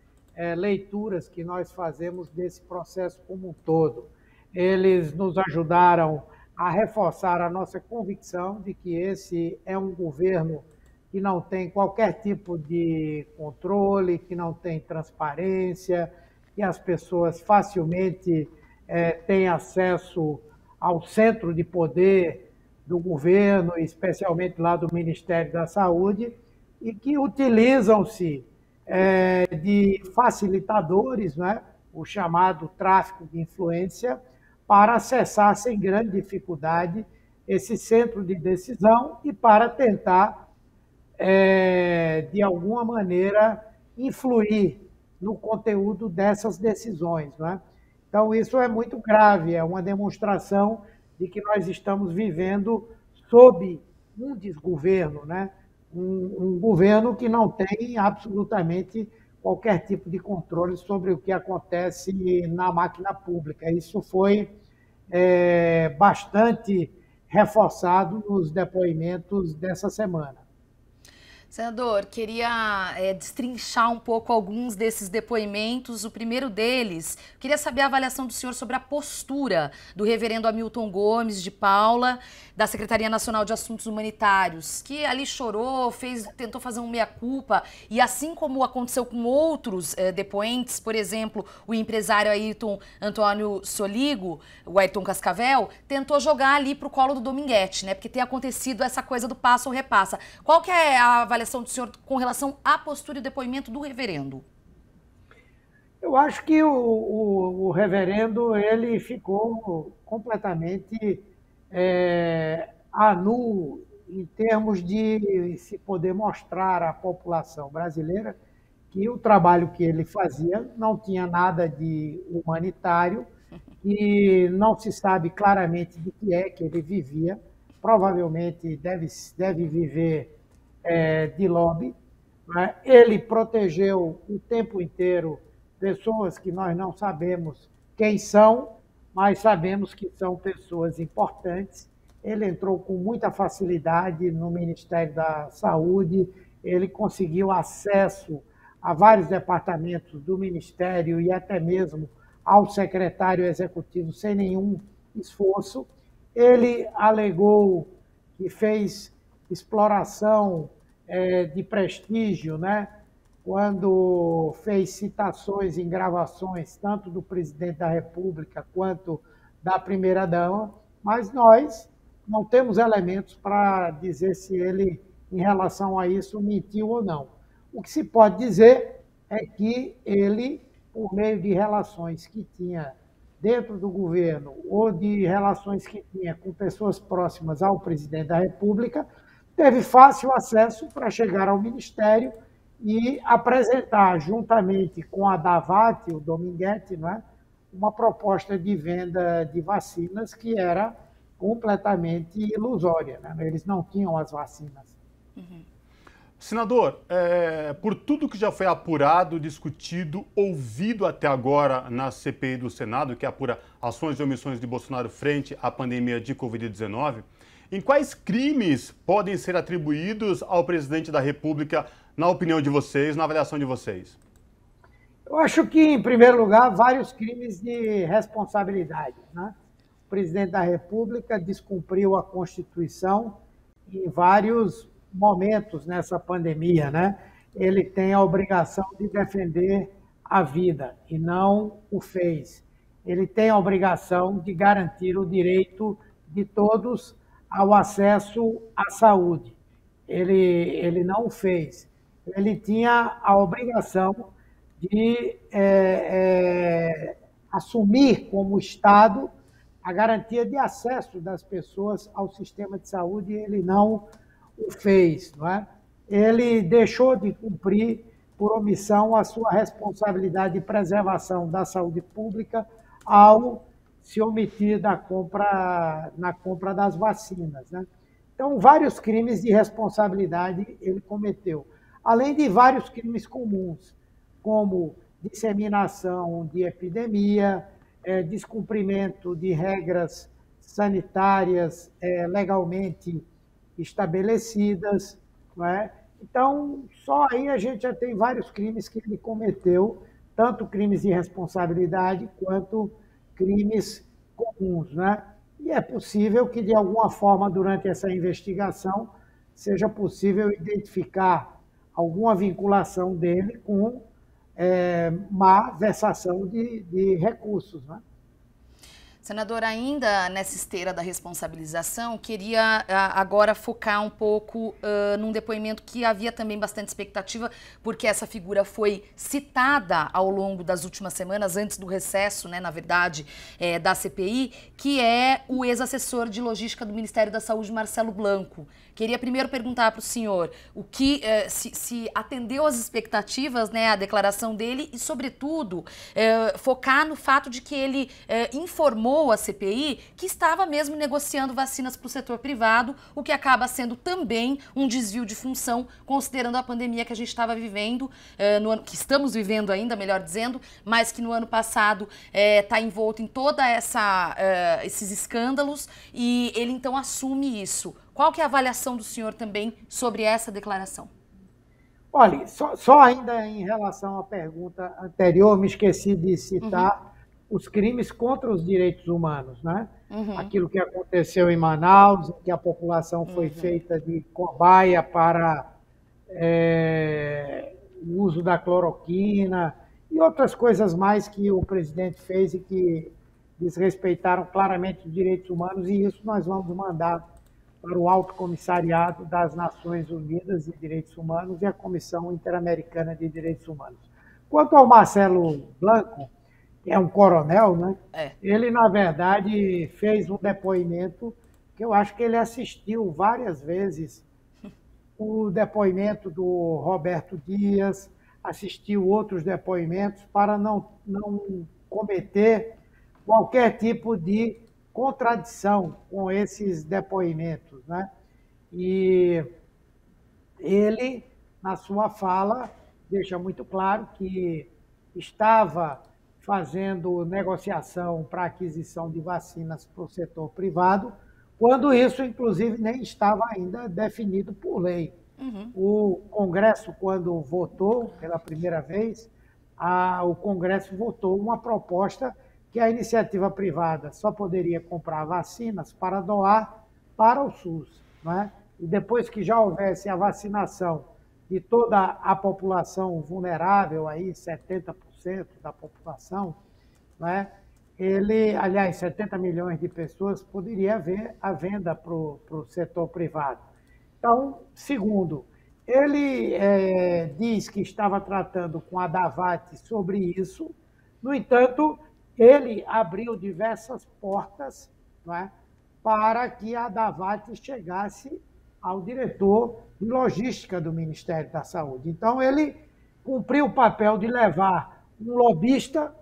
leituras que nós fazemos desse processo como um todo. Eles nos ajudaram a reforçar a nossa convicção de que esse é um governo que não tem qualquer tipo de controle, que não tem transparência, que as pessoas facilmente têm acesso ao centro de poder do governo, especialmente lá do Ministério da Saúde, e que utilizam-se de facilitadores, né, o chamado tráfico de influência, para acessar sem grande dificuldade esse centro de decisão e para tentar, de alguma maneira, influir no conteúdo dessas decisões, né? Então, isso é muito grave, é uma demonstração de que nós estamos vivendo sob um desgoverno, né? Um governo que não tem absolutamente qualquer tipo de controle sobre o que acontece na máquina pública. Isso foi bastante reforçado nos depoimentos dessa semana.
Senador, queria destrinchar um pouco alguns desses depoimentos. O primeiro deles, queria saber a avaliação do senhor sobre a postura do reverendo Hamilton Gomes de Paula, da Secretaria Nacional de Assuntos Humanitários, que ali chorou, tentou fazer um meia-culpa, e assim como aconteceu com outros depoentes, por exemplo, o empresário Ayrton Antônio Soligo, o Ayrton Cascavel, tentou jogar ali para o colo do Dominguete, né? Porque tem acontecido essa coisa do passa ou repassa. Qual que é a avaliação do senhor com relação à postura e depoimento do reverendo?
Eu acho que o reverendo ele ficou completamente nu em termos de se poder mostrar à população brasileira que o trabalho que ele fazia não tinha nada de humanitário e não se sabe claramente de que é que ele vivia. Provavelmente deve viver de lobby. Né? Ele protegeu o tempo inteiro pessoas que nós não sabemos quem são, mas sabemos que são pessoas importantes. Ele entrou com muita facilidade no Ministério da Saúde, ele conseguiu acesso a vários departamentos do Ministério e até mesmo ao secretário executivo sem nenhum esforço. Ele alegou que fez exploração de prestígio, né? Quando fez citações em gravações, tanto do presidente da República quanto da primeira-dama, mas nós não temos elementos para dizer se ele, em relação a isso, mentiu ou não. O que se pode dizer é que ele, por meio de relações que tinha dentro do governo ou de relações que tinha com pessoas próximas ao presidente da República, teve fácil acesso para chegar ao Ministério e apresentar, juntamente com a Davat, o Dominguete, não é? Uma proposta de venda de vacinas que era completamente ilusória. Né? Eles não tinham as vacinas.
Uhum.
Senador, por tudo que já foi apurado, discutido, ouvido até agora na CPI do Senado, que apura ações e omissões de Bolsonaro frente à pandemia de Covid-19, em quais crimes podem ser atribuídos ao presidente da República, na opinião de vocês, na avaliação de vocês?
Eu acho que, em primeiro lugar, vários crimes de responsabilidade. Né? O presidente da República descumpriu a Constituição em vários momentos nessa pandemia. Né? Ele tem a obrigação de defender a vida e não o fez. Ele tem a obrigação de garantir o direito de todos ao acesso à saúde. Ele não o fez. Ele tinha a obrigação de assumir como Estado a garantia de acesso das pessoas ao sistema de saúde, e ele não o fez. Não é? Ele deixou de cumprir, por omissão, a sua responsabilidade de preservação da saúde pública ao se omitir na compra das vacinas. Né? Então, vários crimes de responsabilidade ele cometeu, além de vários crimes comuns, como disseminação de epidemia, descumprimento de regras sanitárias legalmente estabelecidas. Não é? Então, só aí a gente já tem vários crimes que ele cometeu, tanto crimes de responsabilidade quanto crimes comuns. Né? E é possível que, de alguma forma, durante essa investigação, seja possível identificar alguma vinculação dele com má versação de recursos, né?
Senador, ainda nessa esteira da responsabilização, queria agora focar um pouco num depoimento que havia também bastante expectativa, porque essa figura foi citada ao longo das últimas semanas, antes do recesso, né, na verdade, da CPI, que é o ex-assessor de logística do Ministério da Saúde, Marcelo Blanco. Queria primeiro perguntar para o senhor o que se atendeu às expectativas, né, a declaração dele e, sobretudo, focar no fato de que ele informou a CPI que estava mesmo negociando vacinas para o setor privado, o que acaba sendo também um desvio de função, considerando a pandemia que a gente estava vivendo, que estamos vivendo ainda, melhor dizendo, mas que no ano passado está envolto em toda esses escândalos, e ele então assume isso. Qual que é a avaliação do senhor também sobre essa declaração?
Olha, só ainda em relação à pergunta anterior, me esqueci de citar os crimes contra os direitos humanos, né? Aquilo que aconteceu em Manaus, que a população foi feita de cobaia para o uso da cloroquina e outras coisas mais que o presidente fez e que desrespeitaram claramente os direitos humanos, e isso nós vamos mandar para o Alto Comissariado das Nações Unidas de Direitos Humanos e a Comissão Interamericana de Direitos Humanos. Quanto ao Marcelo Blanco, que é um coronel, né? Ele, na verdade, fez um depoimento que eu acho que ele assistiu várias vezes, o depoimento do Roberto Dias, assistiu outros depoimentos para não cometer qualquer tipo de contradição com esses depoimentos, né? E ele, na sua fala, deixa muito claro que estava fazendo negociação para aquisição de vacinas para o setor privado, quando isso, inclusive, nem estava ainda definido por lei. O Congresso, quando votou pela primeira vez, o Congresso votou uma proposta que a iniciativa privada só poderia comprar vacinas para doar para o SUS, não é? E depois que já houvesse a vacinação de toda a população vulnerável, aí 70% da população, não é? Aliás, 70 milhões de pessoas, poderia haver a venda para o setor privado. Então, segundo, ele diz que estava tratando com a Davat sobre isso, no entanto, ele abriu diversas portas, não é, para que a Davat chegasse ao diretor de logística do Ministério da Saúde. Então, ele cumpriu o papel de levar um lobista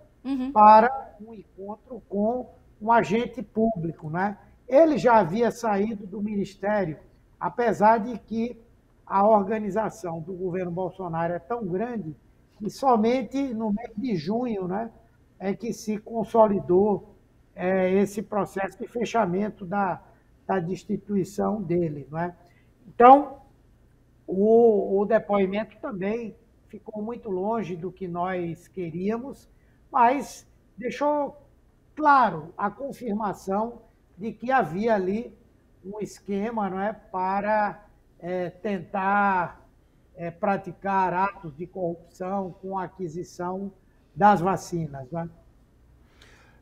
para um encontro com um agente público, né? Ele já havia saído do Ministério, apesar de que a organização do governo Bolsonaro é tão grande que somente no mês de junho, né, é que se consolidou esse processo de fechamento da destituição dele, não é? Então, o depoimento também ficou muito longe do que nós queríamos, mas deixou claro a confirmação de que havia ali um esquema, não é, para tentar praticar atos de corrupção com a aquisição das vacinas, né?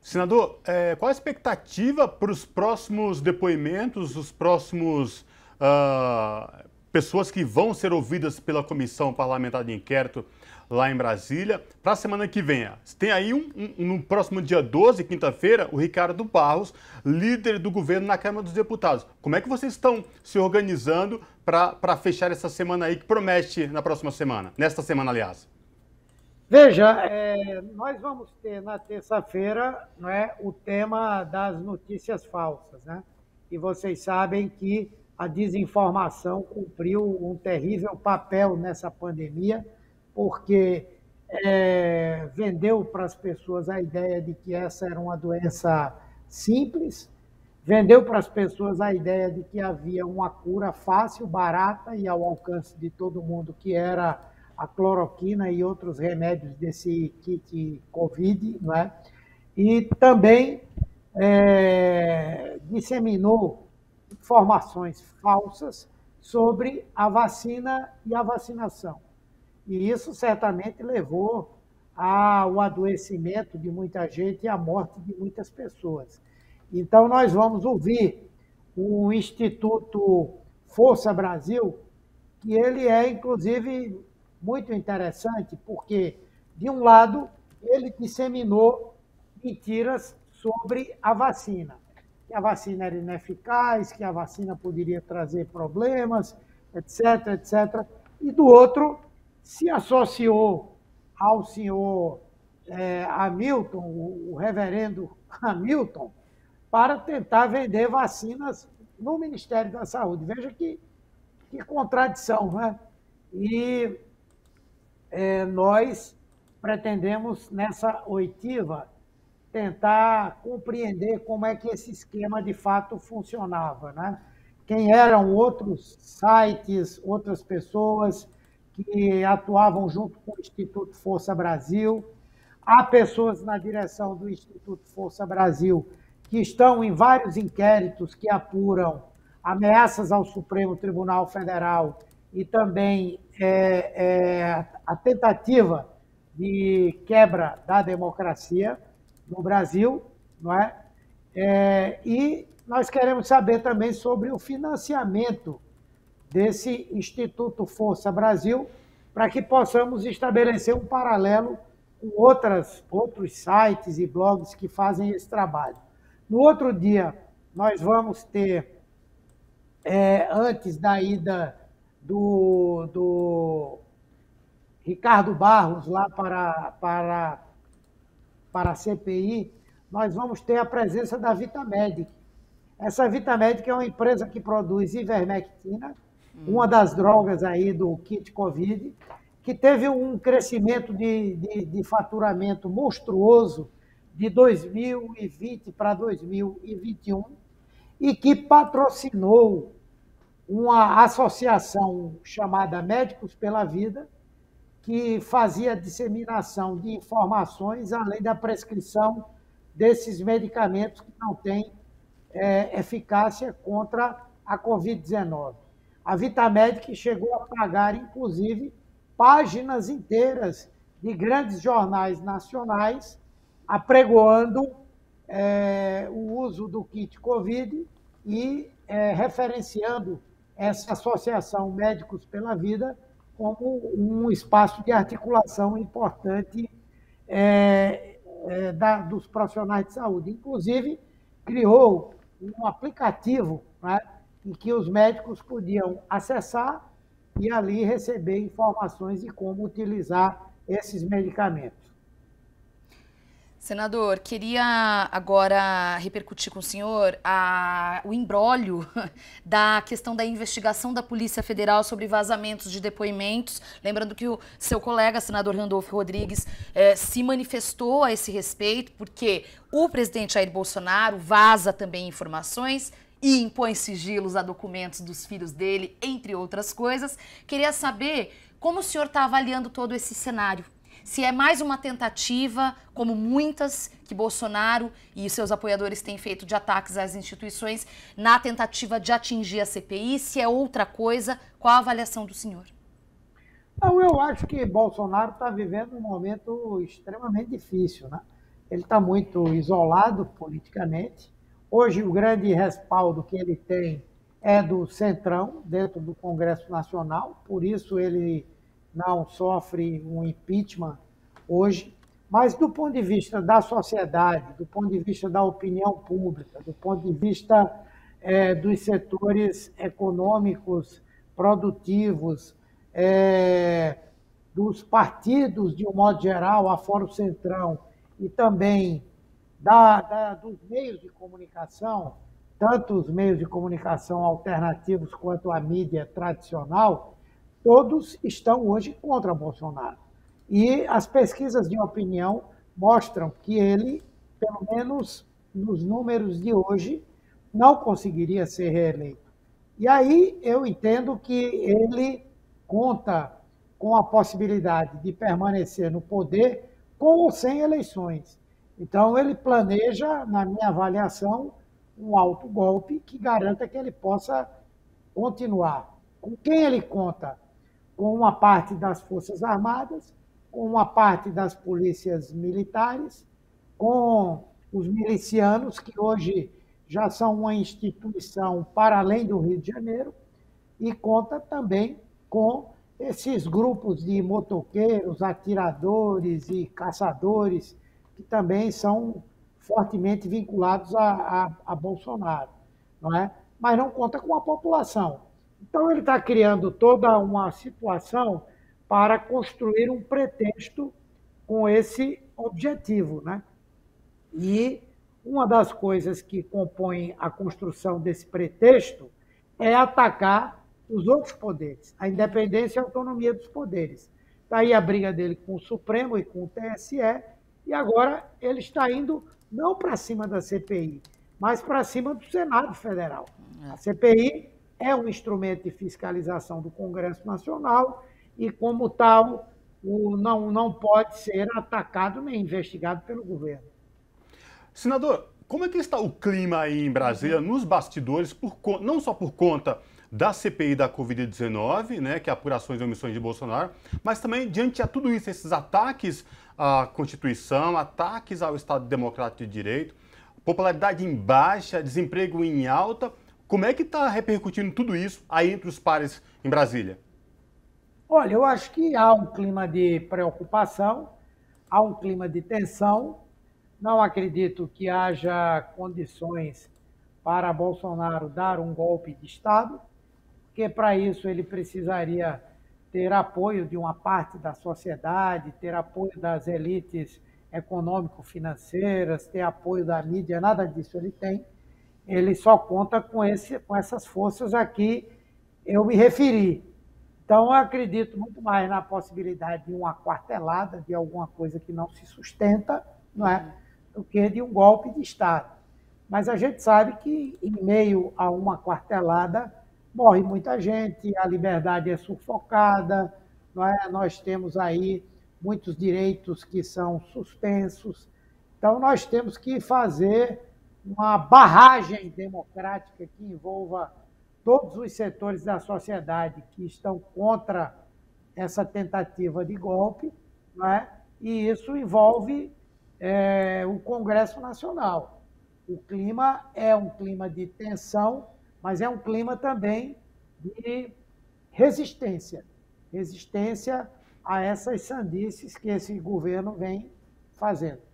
Senador, qual a expectativa para os próximos depoimentos, os próximos pessoas que vão ser ouvidas pela Comissão Parlamentar de Inquérito lá em Brasília, para a semana que vem? Tem aí, no próximo dia 12, quinta-feira, o Ricardo Barros, líder do governo na Câmara dos Deputados. Como é que vocês estão se organizando para fechar essa semana aí, que promete na próxima semana, nesta semana, aliás?
Veja, nós vamos ter na terça-feira, não é, o tema das notícias falsas, né? E vocês sabem que a desinformação cumpriu um terrível papel nessa pandemia, porque vendeu para as pessoas a ideia de que essa era uma doença simples, vendeu para as pessoas a ideia de que havia uma cura fácil, barata e ao alcance de todo mundo, que era a cloroquina e outros remédios desse kit Covid, não é? E também disseminou informações falsas sobre a vacina e a vacinação. E isso certamente levou ao adoecimento de muita gente e à morte de muitas pessoas. Então, nós vamos ouvir o Instituto Força Brasil, que ele é, inclusive, muito interessante, porque, de um lado, ele disseminou mentiras sobre a vacina, que a vacina era ineficaz, que a vacina poderia trazer problemas, etc., etc. E, do outro, se associou ao senhor Hamilton, o reverendo Hamilton, para tentar vender vacinas no Ministério da Saúde. Veja que contradição, né? E nós pretendemos, nessa oitiva, tentar compreender como é que esse esquema de fato funcionava, né? Quem eram outros sites, outras pessoas que atuavam junto com o Instituto Força Brasil. Há pessoas na direção do Instituto Força Brasil que estão em vários inquéritos que apuram ameaças ao Supremo Tribunal Federal e também a tentativa de quebra da democracia no Brasil, não é? E nós queremos saber também sobre o financiamento desse Instituto Força Brasil, para que possamos estabelecer um paralelo com outros sites e blogs que fazem esse trabalho. No outro dia, nós vamos ter, antes da ida do Ricardo Barros lá para a CPI, nós vamos ter a presença da Vitamedic. Essa Vitamedic é uma empresa que produz ivermectina, uma das drogas aí do kit Covid, que teve um crescimento de faturamento monstruoso de 2020 para 2021 e que patrocinou uma associação chamada Médicos pela Vida, que fazia disseminação de informações além da prescrição desses medicamentos que não têm eficácia contra a Covid-19. A Vitamedic chegou a pagar, inclusive, páginas inteiras de grandes jornais nacionais apregoando o uso do kit Covid e referenciando essa associação Médicos pela Vida como um espaço de articulação importante dos profissionais de saúde. Inclusive, criou um aplicativo, né, em que os médicos podiam acessar e ali receber informações de como utilizar esses medicamentos.
Senador, queria agora repercutir com o senhor o imbróglio da questão da investigação da Polícia Federal sobre vazamentos de depoimentos. Lembrando que o seu colega, senador Randolfo Rodrigues, se manifestou a esse respeito, porque o presidente Jair Bolsonaro vaza também informações e impõe sigilos a documentos dos filhos dele, entre outras coisas. Queria saber como o senhor está avaliando todo esse cenário. Se é mais uma tentativa, como muitas que Bolsonaro e seus apoiadores têm feito de ataques às instituições, na tentativa de atingir a CPI, se é outra coisa, qual a avaliação do senhor?
Não, eu acho que Bolsonaro está vivendo um momento extremamente difícil, né? Ele está muito isolado politicamente. Hoje, o grande respaldo que ele tem é do Centrão, dentro do Congresso Nacional, por isso ele não sofre um impeachment hoje, mas do ponto de vista da sociedade, do ponto de vista da opinião pública, do ponto de vista dos setores econômicos, produtivos, dos partidos de um modo geral, afora o Centrão, e também dos meios de comunicação, tanto os meios de comunicação alternativos quanto a mídia tradicional, todos estão hoje contra Bolsonaro. E as pesquisas de opinião mostram que ele, pelo menos nos números de hoje, não conseguiria ser reeleito. E aí eu entendo que ele conta com a possibilidade de permanecer no poder com ou sem eleições. Então ele planeja, na minha avaliação, um autogolpe que garanta que ele possa continuar. Com quem ele conta? Com uma parte das Forças Armadas, com uma parte das polícias militares, com os milicianos, que hoje já são uma instituição para além do Rio de Janeiro, e conta também com esses grupos de motoqueiros, atiradores e caçadores, que também são fortemente vinculados a Bolsonaro, não é? Mas não conta com a população. Então, ele está criando toda uma situação para construir um pretexto com esse objetivo, né? E uma das coisas que compõem a construção desse pretexto é atacar os outros poderes, a independência e a autonomia dos poderes. Daí a briga dele com o Supremo e com o TSE, e agora ele está indo não para cima da CPI, mas para cima do Senado Federal. A CPI é um instrumento de fiscalização do Congresso Nacional e, como tal, não pode ser atacado nem investigado pelo governo.
Senador, como é que está o clima aí em Brasília, nos bastidores, não só por conta da CPI da Covid-19, né, que é apurações e omissões de Bolsonaro, mas também diante de tudo isso, esses ataques à Constituição, ataques ao Estado Democrático de Direito, popularidade em baixa, desemprego em alta, como é que está repercutindo tudo isso aí entre os pares em Brasília?
Olha, eu acho que há um clima de preocupação, há um clima de tensão. Não acredito que haja condições para Bolsonaro dar um golpe de Estado, porque para isso ele precisaria ter apoio de uma parte da sociedade, ter apoio das elites econômico-financeiras, ter apoio da mídia, nada disso ele tem. Ele só conta com essas forças a que eu me referi. Então, eu acredito muito mais na possibilidade de uma quartelada, de alguma coisa que não se sustenta, não é? Do que de um golpe de Estado. Mas a gente sabe que, em meio a uma quartelada, morre muita gente, a liberdade é sufocada, não é? Nós temos aí muitos direitos que são suspensos. Então, nós temos que fazer uma barragem democrática que envolva todos os setores da sociedade que estão contra essa tentativa de golpe, não é? E isso envolve o Congresso Nacional. O clima é um clima de tensão, mas é um clima também de resistência a essas sandices que esse governo vem fazendo.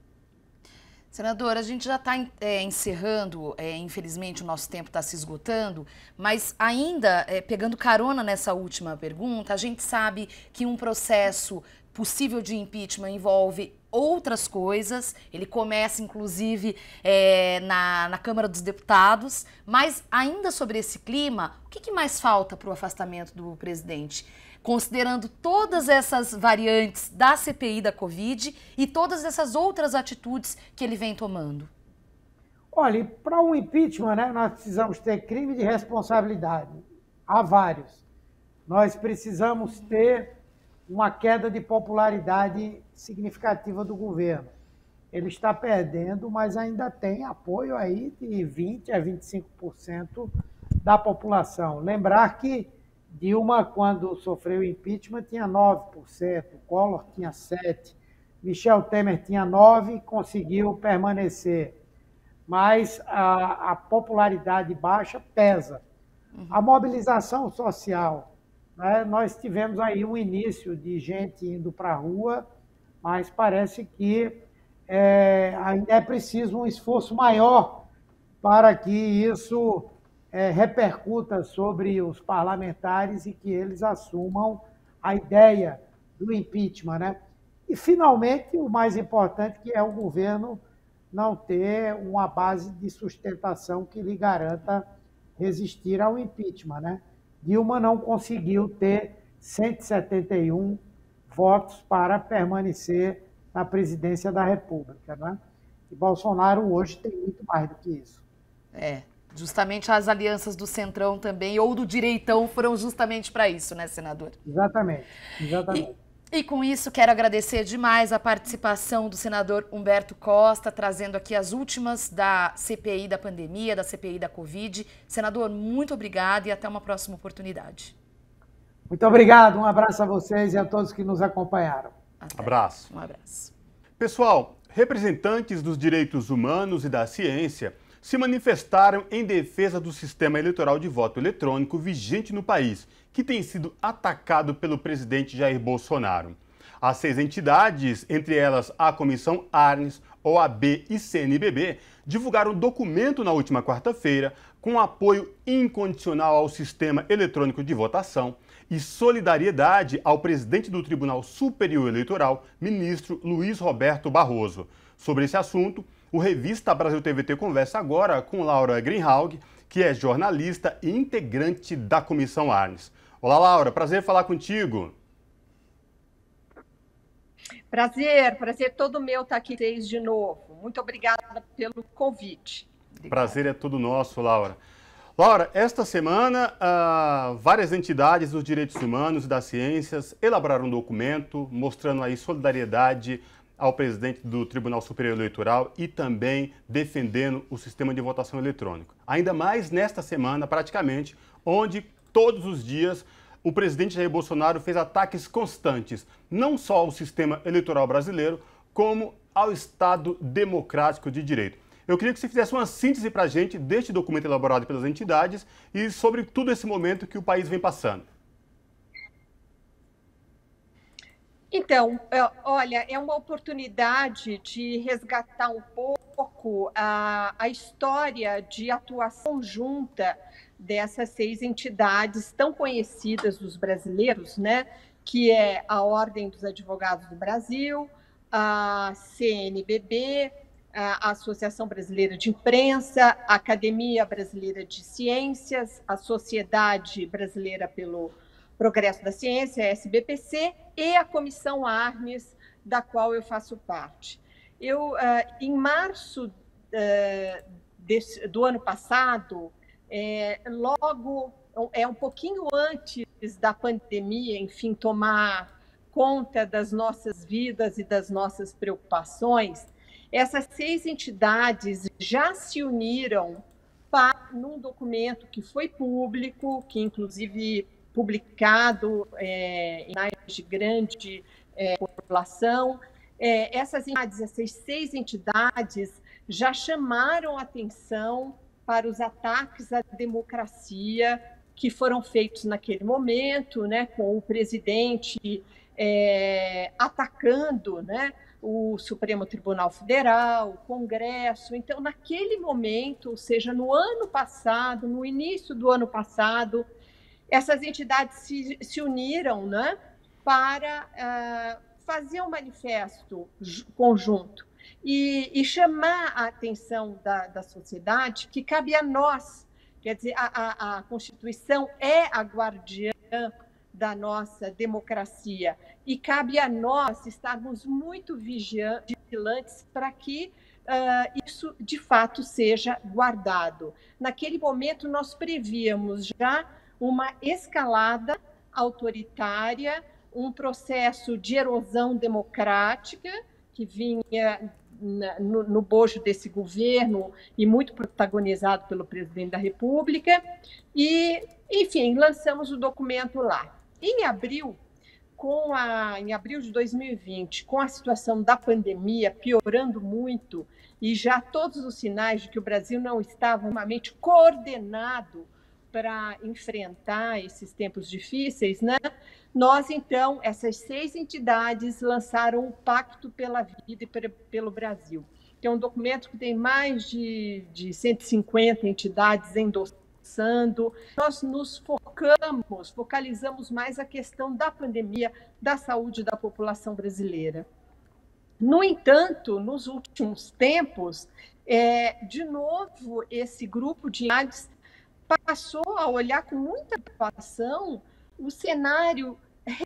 Senador, a gente já está encerrando, infelizmente o nosso tempo está se esgotando, mas ainda pegando carona nessa última pergunta, a gente sabe que um processo possível de impeachment envolve outras coisas, ele começa inclusive na Câmara dos Deputados, mas ainda sobre esse clima, o que mais falta para o afastamento do presidente? Considerando todas essas variantes da CPI da Covid e todas essas outras atitudes que ele vem tomando?
Olha, para um impeachment, né, nós precisamos ter crime de responsabilidade. Há vários. Nós precisamos ter uma queda de popularidade significativa do governo. Ele está perdendo, mas ainda tem apoio aí de 20% a 25% da população. Lembrar que Dilma, quando sofreu impeachment, tinha 9%, Collor tinha 7%, Michel Temer tinha 9% e conseguiu permanecer. Mas a popularidade baixa pesa. A mobilização social, né? Nós tivemos aí um início de gente indo para a rua, mas parece que ainda é preciso um esforço maior para que isso repercuta sobre os parlamentares e que eles assumam a ideia do impeachment, né? E, finalmente, o mais importante, que é o governo não ter uma base de sustentação que lhe garanta resistir ao impeachment, né? Dilma não conseguiu ter 171 votos para permanecer na presidência da República, né? E Bolsonaro hoje tem muito mais do que isso.
Justamente as alianças do Centrão também, ou do Direitão, foram justamente para isso, né, senador?
Exatamente.
E com isso, quero agradecer demais a participação do senador Humberto Costa, trazendo aqui as últimas da CPI da pandemia, da CPI da Covid. Senador, muito obrigada e até uma próxima oportunidade.
Muito obrigado, um abraço a vocês e a todos que nos acompanharam.
Até.
Abraço.
Um abraço.
Pessoal, representantes dos direitos humanos e da ciência se manifestaram em defesa do sistema eleitoral de voto eletrônico vigente no país, que tem sido atacado pelo presidente Jair Bolsonaro. As 6 entidades, entre elas a Comissão Arnes, OAB e CNBB, divulgaram um documento na última quarta-feira com apoio incondicional ao sistema eletrônico de votação e solidariedade ao presidente do Tribunal Superior Eleitoral, ministro Luiz Roberto Barroso. Sobre esse assunto, o Revista Brasil TVT conversa agora com Laura Greenhalgh, que é jornalista e integrante da Comissão Arnes. Olá, Laura, prazer falar contigo.
Prazer todo meu estar aqui de novo. Muito obrigada pelo convite.
Prazer é todo nosso, Laura. Laura, esta semana, várias entidades dos direitos humanos e das ciências elaboraram um documento mostrando aí solidariedade ao presidente do Tribunal Superior Eleitoral e também defendendo o sistema de votação eletrônico. Ainda mais nesta semana, praticamente, onde todos os dias o presidente Jair Bolsonaro fez ataques constantes, não só ao sistema eleitoral brasileiro, como ao Estado democrático de direito. Eu queria que você fizesse uma síntese para a gente deste documento elaborado pelas entidades e sobre todo esse momento que o país vem passando.
Então, olha, é uma oportunidade de resgatar um pouco a história de atuação junta dessas 6 entidades tão conhecidas dos brasileiros, né? Que é a Ordem dos Advogados do Brasil, a CNBB, a Associação Brasileira de Imprensa, a Academia Brasileira de Ciências, a Sociedade Brasileira pelo Progresso da Ciência, a SBPC, e a Comissão Arnes, da qual eu faço parte. Em março do ano passado, logo, um pouquinho antes da pandemia, enfim, tomar conta das nossas vidas e das nossas preocupações, essas 6 entidades já se uniram num documento que foi público, que inclusive publicado em mais de grande população. Essas 6 entidades já chamaram atenção para os ataques à democracia que foram feitos naquele momento, né, com o presidente atacando, né, o Supremo Tribunal Federal, o Congresso. Então, naquele momento, ou seja, no ano passado, no início do ano passado, essas entidades se uniram, né, para fazer um manifesto conjunto e chamar a atenção da sociedade que cabe a nós, quer dizer, a Constituição é a guardiã da nossa democracia e cabe a nós estarmos muito vigilantes para que isso, de fato, seja guardado. Naquele momento, nós prevíamos já uma escalada autoritária, um processo de erosão democrática que vinha no bojo desse governo e muito protagonizado pelo presidente da República. E, enfim, lançamos o documento lá. Em abril de 2020, com a situação da pandemia piorando muito e já todos os sinais de que o Brasil não estava realmente coordenado para enfrentar esses tempos difíceis, né? Nós, então, essas 6 entidades lançaram o Pacto pela Vida e pelo Brasil, que é um documento que tem mais de 150 entidades endossando. Nós nos focalizamos mais a questão da pandemia, da saúde da população brasileira. No entanto, nos últimos tempos, de novo, esse grupo de entidades passou a olhar com muita preocupação o cenário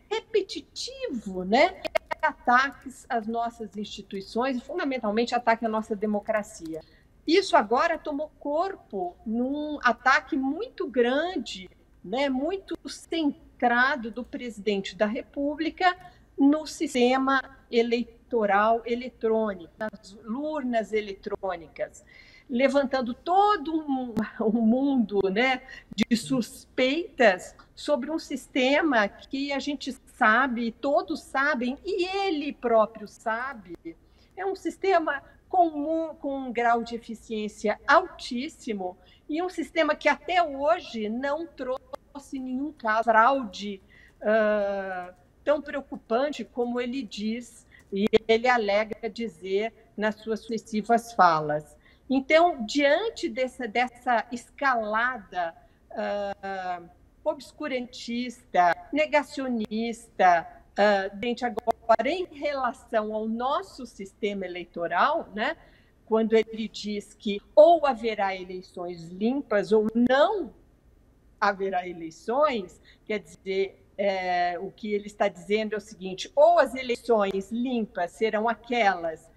repetitivo, né, de ataques às nossas instituições e, fundamentalmente, ataque à nossa democracia. Isso agora tomou corpo num ataque muito grande, né, muito centrado do presidente da República no sistema eleitoral eletrônico, nas urnas eletrônicas. levantando todo um mundo, né, de suspeitas sobre um sistema que a gente sabe, todos sabem, e ele próprio sabe, é um sistema com um grau de eficiência altíssimo e um sistema que até hoje não trouxe nenhum caso de fraude tão preocupante como ele diz, e ele alega dizer nas suas sucessivas falas. Então, diante dessa escalada obscurantista, negacionista, agora em relação ao nosso sistema eleitoral, né, quando ele diz que ou haverá eleições limpas ou não haverá eleições, quer dizer, o que ele está dizendo é o seguinte: ou as eleições limpas serão aquelas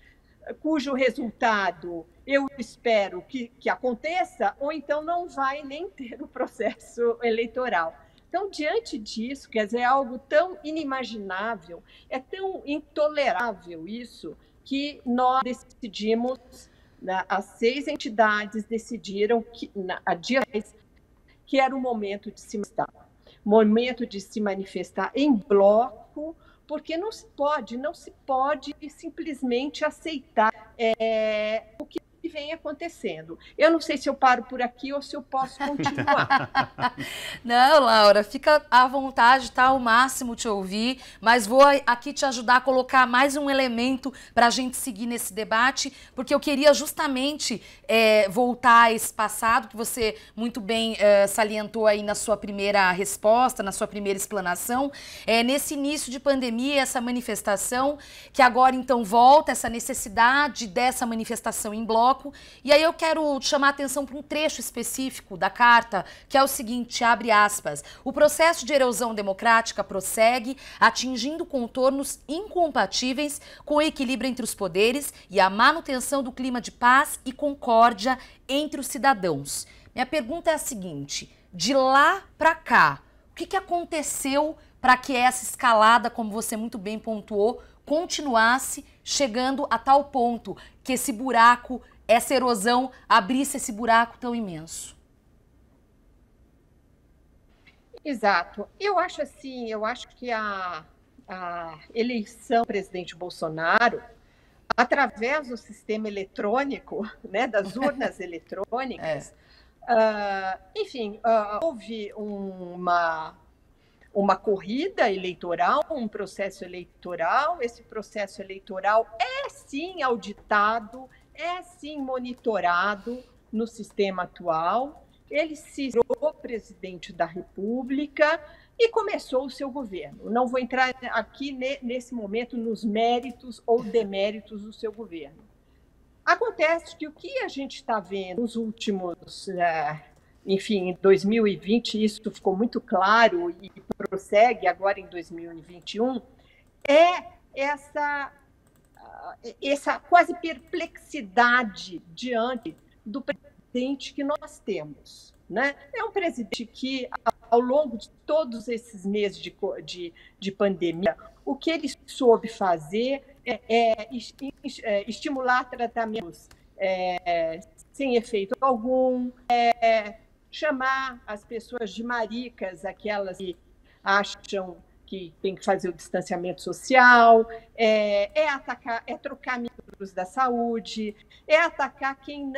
cujo resultado eu espero que aconteça, ou então não vai nem ter o processo eleitoral. Então, diante disso, quer dizer, é algo tão inimaginável, é tão intolerável isso, que nós decidimos, as 6 entidades decidiram que, há dias, que era o momento de se manifestar em bloco, porque não se pode simplesmente aceitar o que vem acontecendo. Eu não sei se eu paro por aqui ou se eu posso continuar.
Não, Laura, fica à vontade, tá ao máximo te ouvir, mas vou aqui te ajudar a colocar mais um elemento para a gente seguir nesse debate, porque eu queria justamente voltar a esse passado, que você muito bem salientou aí na sua primeira resposta, na sua primeira explanação, nesse início de pandemia, essa manifestação, que agora então volta, essa necessidade dessa manifestação em bloco. E aí eu quero chamar a atenção para um trecho específico da carta, que é o seguinte, abre aspas: o processo de erosão democrática prossegue, atingindo contornos incompatíveis com o equilíbrio entre os poderes e a manutenção do clima de paz e concórdia entre os cidadãos. Minha pergunta é a seguinte: de lá para cá, o que aconteceu para que essa escalada, como você muito bem pontuou, continuasse, chegando a tal ponto que esse buraco, essa erosão, abrisse esse buraco tão imenso?
Exato. Eu acho que a eleição do presidente Bolsonaro, através do sistema eletrônico, né, das urnas eletrônicas, enfim, houve uma corrida eleitoral, um processo eleitoral. Esse processo eleitoral é sim auditado, é sim monitorado no sistema atual. Ele se tornou presidente da República e começou o seu governo. Não vou entrar aqui nesse momento nos méritos ou deméritos do seu governo. Acontece que o que a gente está vendo nos últimos, enfim, em 2020, isso ficou muito claro e prossegue agora em 2021, é essa quase perplexidade diante do presidente que nós temos, né? É um presidente que, ao longo de todos esses meses de pandemia, o que ele soube fazer é estimular tratamentos sem efeito algum, chamar as pessoas de maricas, aquelas que acham que tem que fazer o distanciamento social, atacar, trocar ministros da saúde, atacar quem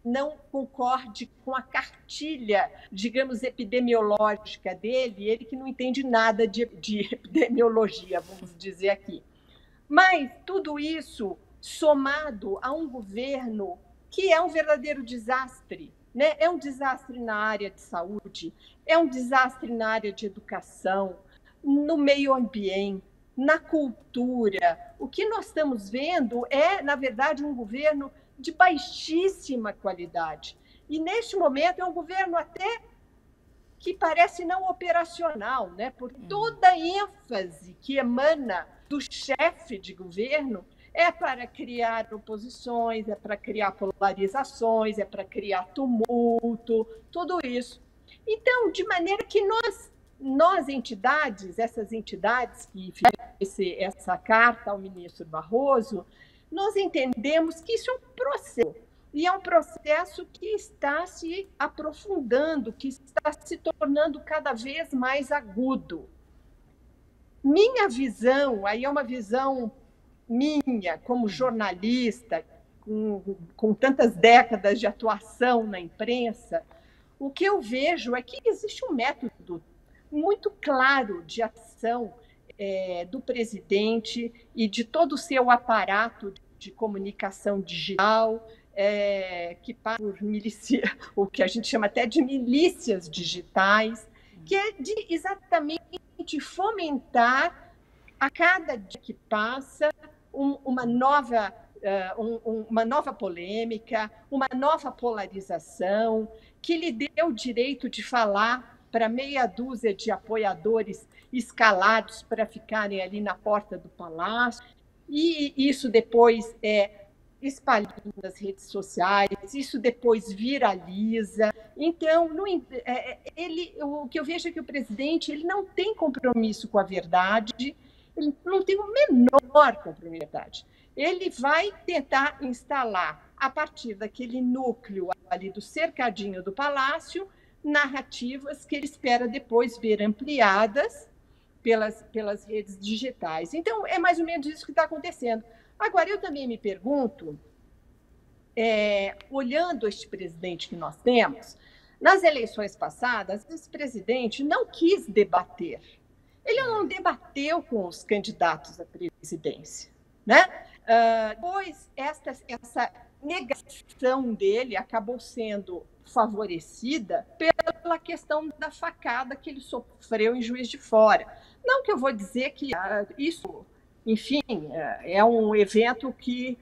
não concorde com a cartilha, digamos, epidemiológica dele, ele que não entende nada de epidemiologia, vamos dizer aqui. Mas tudo isso somado a um governo que é um verdadeiro desastre, né? É um desastre na área de saúde, é um desastre na área de educação, no meio ambiente, na cultura. O que nós estamos vendo é, na verdade, um governo de baixíssima qualidade. E, neste momento, é um governo até que parece não operacional, né? Por toda a ênfase que emana do chefe de governo é para criar oposições, é para criar polarizações, é para criar tumulto, tudo isso. Então, de maneira que nós entidades, essas entidades que fizeram essa carta ao ministro Barroso, nós entendemos que isso é um processo. E é um processo que está se aprofundando, que está se tornando cada vez mais agudo. Minha visão, aí é uma visão minha, como jornalista, com tantas décadas de atuação na imprensa, o que eu vejo é que existe um método muito claro de ação do presidente e de todo o seu aparato de comunicação digital, que passa por o que a gente chama até de milícias digitais, que é de exatamente fomentar a cada dia que passa uma nova polêmica, uma nova polarização, que lhe deu o direito de falar para meia dúzia de apoiadores escalados para ficarem ali na porta do palácio, e isso depois é espalhado nas redes sociais, isso depois viraliza. Então, o que eu vejo é que o presidente ele não tem compromisso com a verdade, ele não tem o menor compromisso com a verdade. Ele vai tentar instalar, a partir daquele núcleo ali do cercadinho do palácio, narrativas que ele espera depois ver ampliadas pelas redes digitais. Então, é mais ou menos isso que está acontecendo. Agora, eu também me pergunto, olhando este presidente que nós temos, nas eleições passadas, esse presidente não quis debater. Ele não debateu com os candidatos à presidência, né? Pois essa negação dele acabou sendo favorecida pela questão da facada que ele sofreu em Juiz de Fora. Não que eu vou dizer que isso, enfim, é um evento que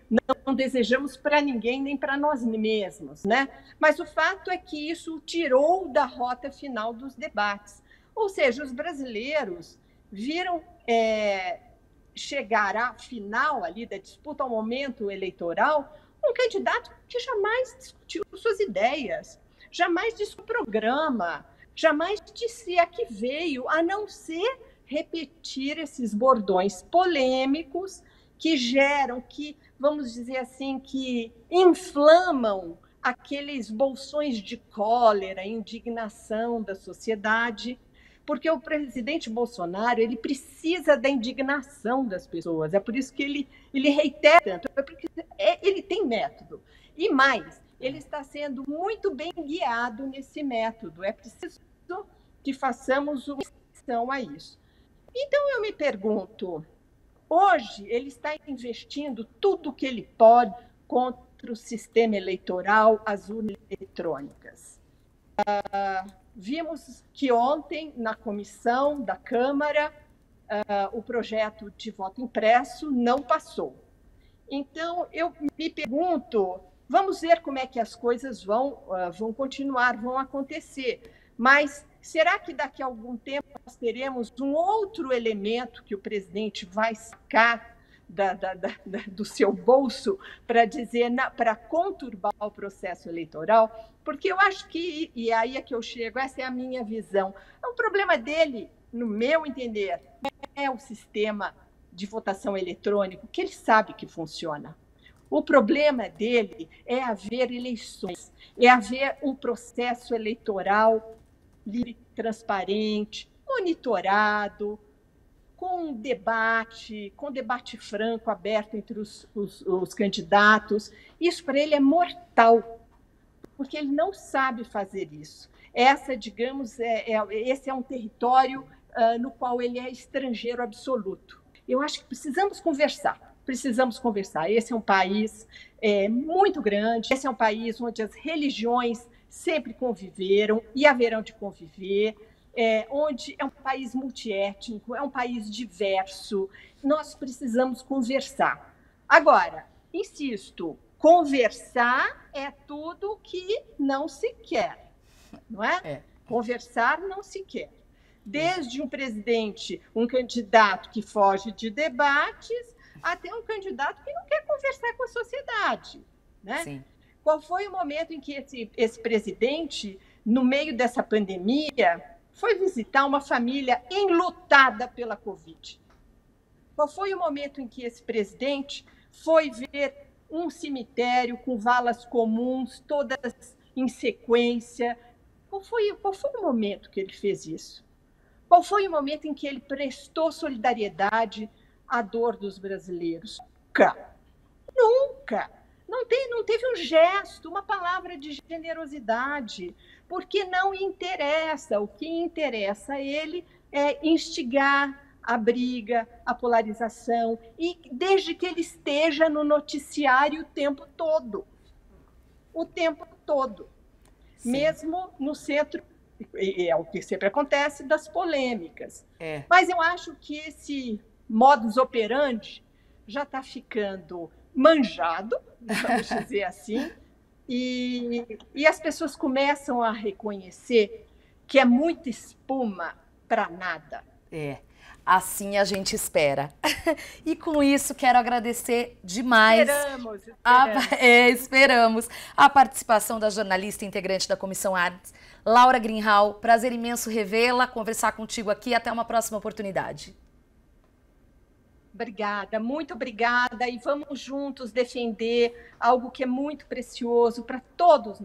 não desejamos para ninguém, nem para nós mesmos, né? Mas o fato é que isso tirou da rota final dos debates. Ou seja, os brasileiros viram chegar à final ali da disputa, ao momento eleitoral, um candidato que jamais discutiu suas ideias, jamais disse o programa, jamais disse a que veio, a não ser repetir esses bordões polêmicos que geram, que, vamos dizer assim, que inflamam aqueles bolsões de cólera, indignação da sociedade, porque o presidente Bolsonaro ele precisa da indignação das pessoas, é por isso que ele reitera tanto, é porque ele tem método. E mais, ele está sendo muito bem guiado nesse método, é preciso que façamos uma atenção a isso. Então, eu me pergunto, hoje ele está investindo tudo o que ele pode contra o sistema eleitoral, as urnas eletrônicas. Vimos que ontem, na comissão da Câmara, o projeto de voto impresso não passou. Então, eu me pergunto, vamos ver como é que as coisas vão continuar, vão acontecer. Mas será que daqui a algum tempo nós teremos um outro elemento que o presidente vai sacar do seu bolso para dizer, para conturbar o processo eleitoral? Porque eu acho que, e aí é que eu chego, essa é a minha visão, o problema dele, no meu entender, é o sistema de votação eletrônico, que ele sabe que funciona. O problema dele é haver eleições, é haver um processo eleitoral livre, transparente, monitorado, com debate franco, aberto entre os candidatos. Isso para ele é mortal, porque ele não sabe fazer isso. Esse é um território no qual ele é estrangeiro absoluto. Eu acho que precisamos conversar. Esse é um país muito grande, esse é um país onde as religiões sempre conviveram e haverão de conviver, onde é um país multiétnico, é um país diverso. Nós precisamos conversar. Agora, insisto, conversar é tudo que não se quer, não é? Conversar não se quer. Desde um presidente, um candidato que foge de debates, até um candidato que não quer conversar com a sociedade, né? Sim. Qual foi o momento em que esse presidente, no meio dessa pandemia, foi visitar uma família enlutada pela Covid? Qual foi o momento em que esse presidente foi ver um cemitério com valas comuns, todas em sequência. Qual foi o momento que ele fez isso? Qual foi o momento em que ele prestou solidariedade à dor dos brasileiros? Nunca. Nunca. Não teve um gesto, uma palavra de generosidade, porque não interessa. O que interessa a ele é instigar a briga, a polarização, e desde que ele esteja no noticiário o tempo todo. O tempo todo. Sim. Mesmo no centro, é o que sempre acontece, das polêmicas. Mas eu acho que esse modus operandi já está ficando manjado, vamos dizer assim, e as pessoas começam a reconhecer que é muita espuma para nada.
Assim a gente espera. E com isso quero agradecer demais. Esperamos a participação da jornalista integrante da Comissão Artes, Laura Greenhalgh. Prazer imenso revê-la, conversar contigo aqui. Até uma próxima oportunidade.
Obrigada, muito obrigada. E vamos juntos defender algo que é muito precioso para todos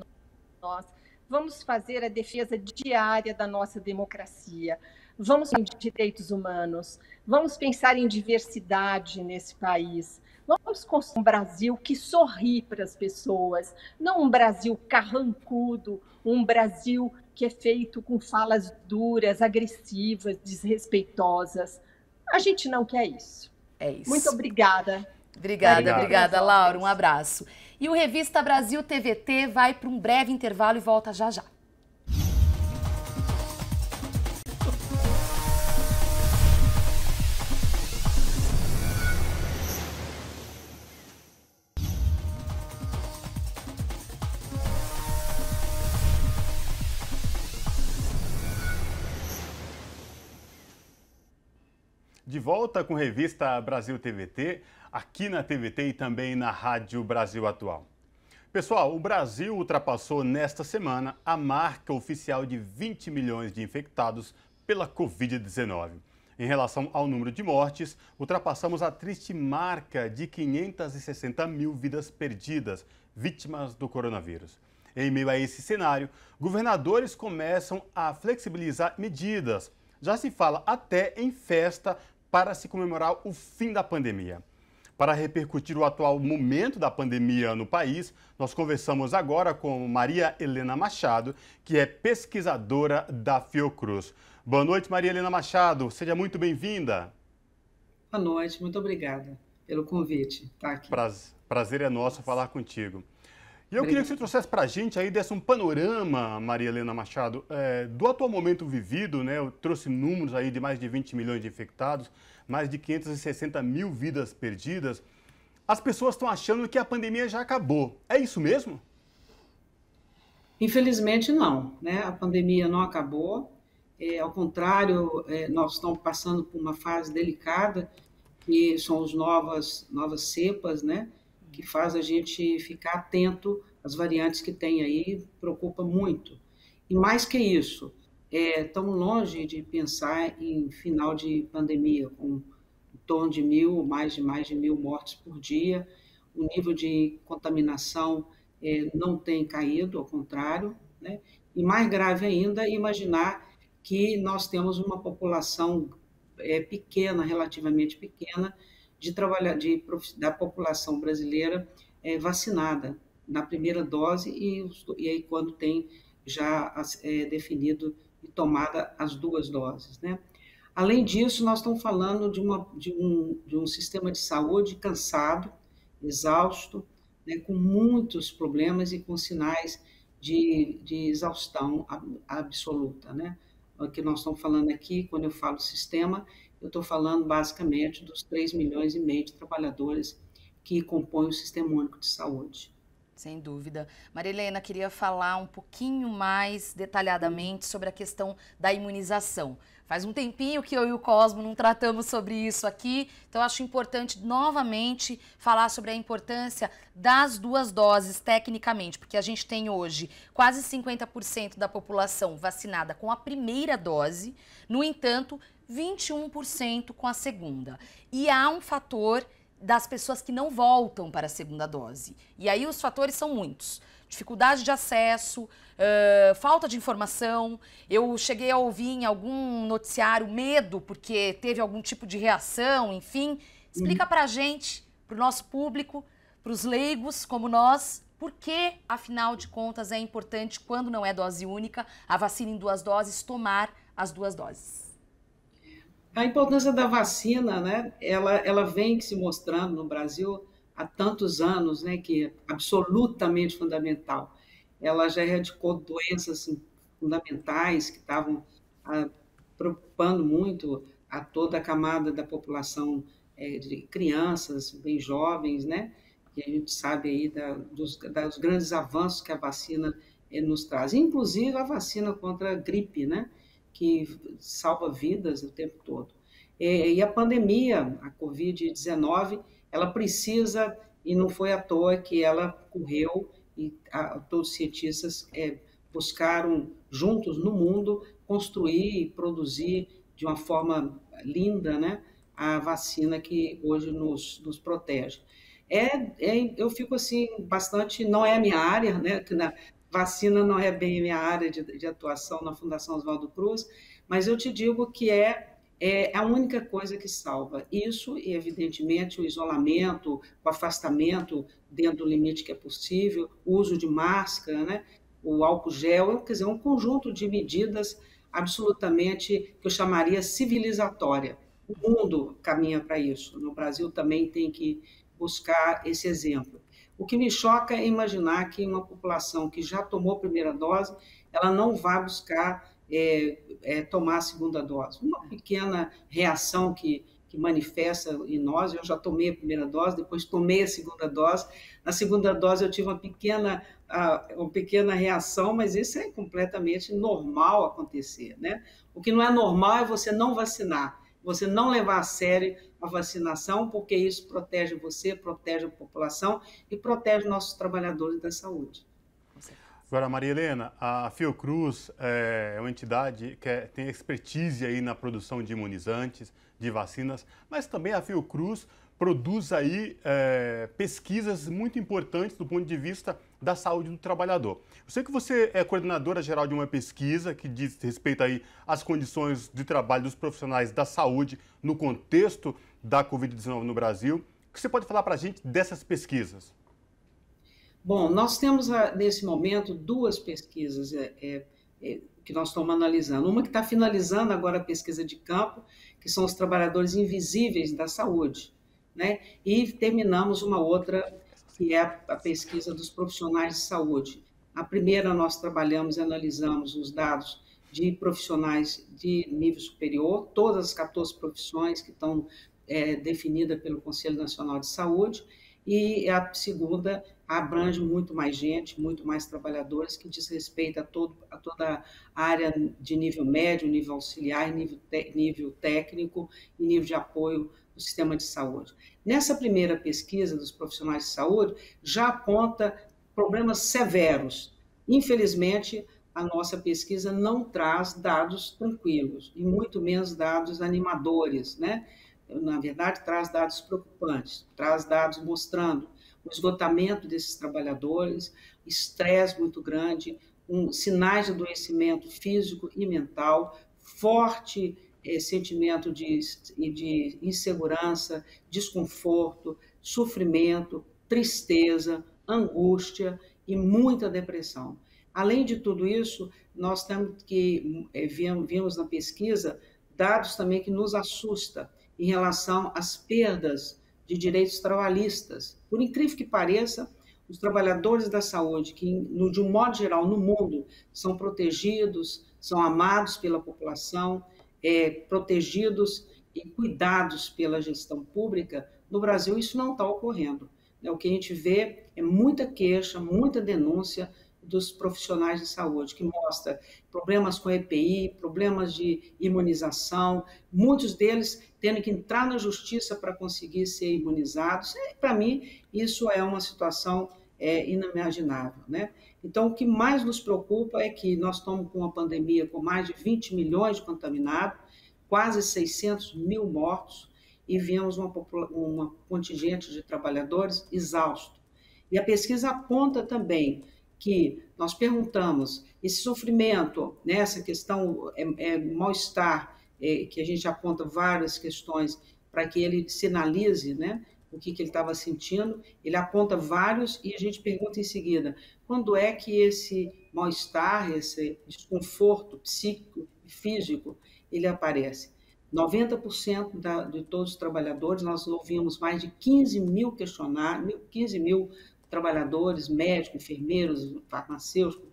nós. Vamos fazer a defesa diária da nossa democracia. Vamos pensar em direitos humanos, vamos pensar em diversidade nesse país. Vamos construir um Brasil que sorri para as pessoas, não um Brasil carrancudo, um Brasil que é feito com falas duras, agressivas, desrespeitosas. A gente não quer isso.
É isso.
Muito obrigada.
Obrigada, Laura. Um abraço. E o Revista Brasil TVT vai para um breve intervalo e volta já já.
De volta com Revista Brasil TVT, aqui na TVT e também na Rádio Brasil Atual. Pessoal, o Brasil ultrapassou nesta semana a marca oficial de 20 milhões de infectados pela Covid-19. Em relação ao número de mortes, ultrapassamos a triste marca de 560 mil vidas perdidas, vítimas do coronavírus. Em meio a esse cenário, governadores começam a flexibilizar medidas. Já se fala até em festa para se comemorar o fim da pandemia. Para repercutir o atual momento da pandemia no país, nós conversamos agora com Maria Helena Machado, que é pesquisadora da Fiocruz. Boa noite, Maria Helena Machado. Seja muito bem-vinda.
Boa noite, muito obrigada pelo convite. Tá aqui.
Prazer é nosso falar contigo. E eu queria que você trouxesse para a gente aí, desse um panorama, Maria Helena Machado, do atual momento vivido, né? Eu trouxe números aí de mais de 20 milhões de infectados, mais de 560 mil vidas perdidas. As pessoas estão achando que a pandemia já acabou. É isso mesmo?
Infelizmente não, né? A pandemia não acabou. Ao contrário, nós estamos passando por uma fase delicada, que são as novas cepas, né? Que faz a gente ficar atento às variantes que tem aí, preocupa muito. E mais que isso, estamos longe de pensar em final de pandemia, com em torno de mais de 1.000 mortes por dia. O nível de contaminação não tem caído, ao contrário, né? E mais grave ainda, imaginar que nós temos uma população pequena, relativamente pequena, da população brasileira vacinada na primeira dose e aí quando tem já definido e tomada as 2 doses, né? Além disso, nós estamos falando de um sistema de saúde cansado, exausto, né, com muitos problemas e com sinais de exaustão absoluta, né? O que nós estamos falando aqui, quando eu falo sistema, eu estou falando basicamente dos 3,5 milhões de trabalhadores que compõem o Sistema Único de Saúde.
Sem dúvida. Maria Helena, queria falar um pouquinho mais detalhadamente sobre a questão da imunização. Faz um tempinho que eu e o Cosmo não tratamos sobre isso aqui, então acho importante novamente falar sobre a importância das 2 doses tecnicamente, porque a gente tem hoje quase 50% da população vacinada com a primeira dose, no entanto, 21% com a segunda. E há um fator das pessoas que não voltam para a segunda dose. E aí os fatores são muitos. Dificuldade de acesso, falta de informação. Eu cheguei a ouvir em algum noticiário medo porque teve algum tipo de reação, enfim. Explica pra gente, pro nosso público, pros leigos como nós, por que, afinal de contas, é importante, quando não é dose única, a vacina em 2 doses, tomar as 2 doses.
A importância da vacina, né, ela vem se mostrando no Brasil há tantos anos, né, que é absolutamente fundamental. Ela já erradicou doenças assim, fundamentais que estavam preocupando muito a toda a camada da população de crianças, bem jovens, né, que a gente sabe aí dos grandes avanços que a vacina nos traz. Inclusive a vacina contra a gripe, né, que salva vidas o tempo todo. E a pandemia, a Covid-19, ela precisa, e não foi à toa que ela correu, e todos os cientistas buscaram juntos no mundo construir e produzir de uma forma linda, né, a vacina que hoje nos protege. Eu fico assim, bastante, não é a minha área, né, que na vacina não é bem a minha área de atuação na Fundação Oswaldo Cruz, mas eu te digo que é a única coisa que salva. Isso e, evidentemente, o isolamento, o afastamento dentro do limite que é possível, o uso de máscara, né, o álcool gel, quer dizer, um conjunto de medidas absolutamente, que eu chamaria civilizatória. O mundo caminha para isso. No Brasil também tem que buscar esse exemplo. O que me choca é imaginar que uma população que já tomou a primeira dose, ela não vai buscar tomar a segunda dose. Uma pequena reação que manifesta em nós, eu já tomei a primeira dose, depois tomei a segunda dose. Na segunda dose eu tive uma pequena reação, mas isso é completamente normal acontecer, né? O que não é normal é você não vacinar, você não levar a sério a vacinação, porque isso protege você, protege a população e protege nossos trabalhadores da saúde.
Agora, Maria Helena, a Fiocruz é uma entidade que tem expertise aí na produção de imunizantes, de vacinas, mas também a Fiocruz produz aí pesquisas muito importantes do ponto de vista da saúde do trabalhador. Eu sei que você é coordenadora geral de uma pesquisa que diz respeito aí às condições de trabalho dos profissionais da saúde no contexto da Covid-19 no Brasil. O que você pode falar para a gente dessas pesquisas?
Bom, nós temos, nesse momento, 2 pesquisas que nós estamos analisando. Uma que está finalizando agora a pesquisa de campo, que são os trabalhadores invisíveis da saúde, né? E terminamos uma outra, que é a pesquisa dos profissionais de saúde. A primeira nós trabalhamos e analisamos os dados de profissionais de nível superior, todas as 14 profissões que estão definidas pelo Conselho Nacional de Saúde, e a segunda abrange muito mais gente, muito mais trabalhadores, que diz respeito a toda a área de nível médio, nível auxiliar, nível técnico e nível de apoio do sistema de saúde. Nessa primeira pesquisa dos profissionais de saúde, já aponta problemas severos. Infelizmente, a nossa pesquisa não traz dados tranquilos, e muito menos dados animadores, né? Na verdade, traz dados preocupantes, traz dados mostrando o esgotamento desses trabalhadores, estresse muito grande, sinais de adoecimento físico e mental, forte sentimento de insegurança, desconforto, sofrimento, tristeza, angústia e muita depressão. Além de tudo isso, nós temos que vimos na pesquisa dados também que nos assustam em relação às perdas de direitos trabalhistas. Por incrível que pareça, os trabalhadores da saúde, que de um modo geral no mundo são protegidos, são amados pela população, protegidos e cuidados pela gestão pública, no Brasil isso não está ocorrendo. O que a gente vê é muita queixa, muita denúncia dos profissionais de saúde, que mostra problemas com EPI, problemas de imunização, muitos deles tendo que entrar na justiça para conseguir ser imunizados. Para mim, isso é uma situação inimaginável, né? Então, o que mais nos preocupa é que nós estamos com uma pandemia com mais de 20 milhões de contaminados, quase 600 mil mortos, e vimos uma contingente de trabalhadores exausto. E a pesquisa aponta também que nós perguntamos, esse sofrimento, né, essa questão mal-estar, que a gente aponta várias questões para que ele sinalize, né, o que ele estava sentindo, ele aponta vários e a gente pergunta em seguida, quando é que esse mal-estar, esse desconforto psíquico e físico, ele aparece? 90% de todos os trabalhadores, nós ouvimos mais de 15 mil questionários, 15 mil trabalhadores, médicos, enfermeiros, farmacêuticos,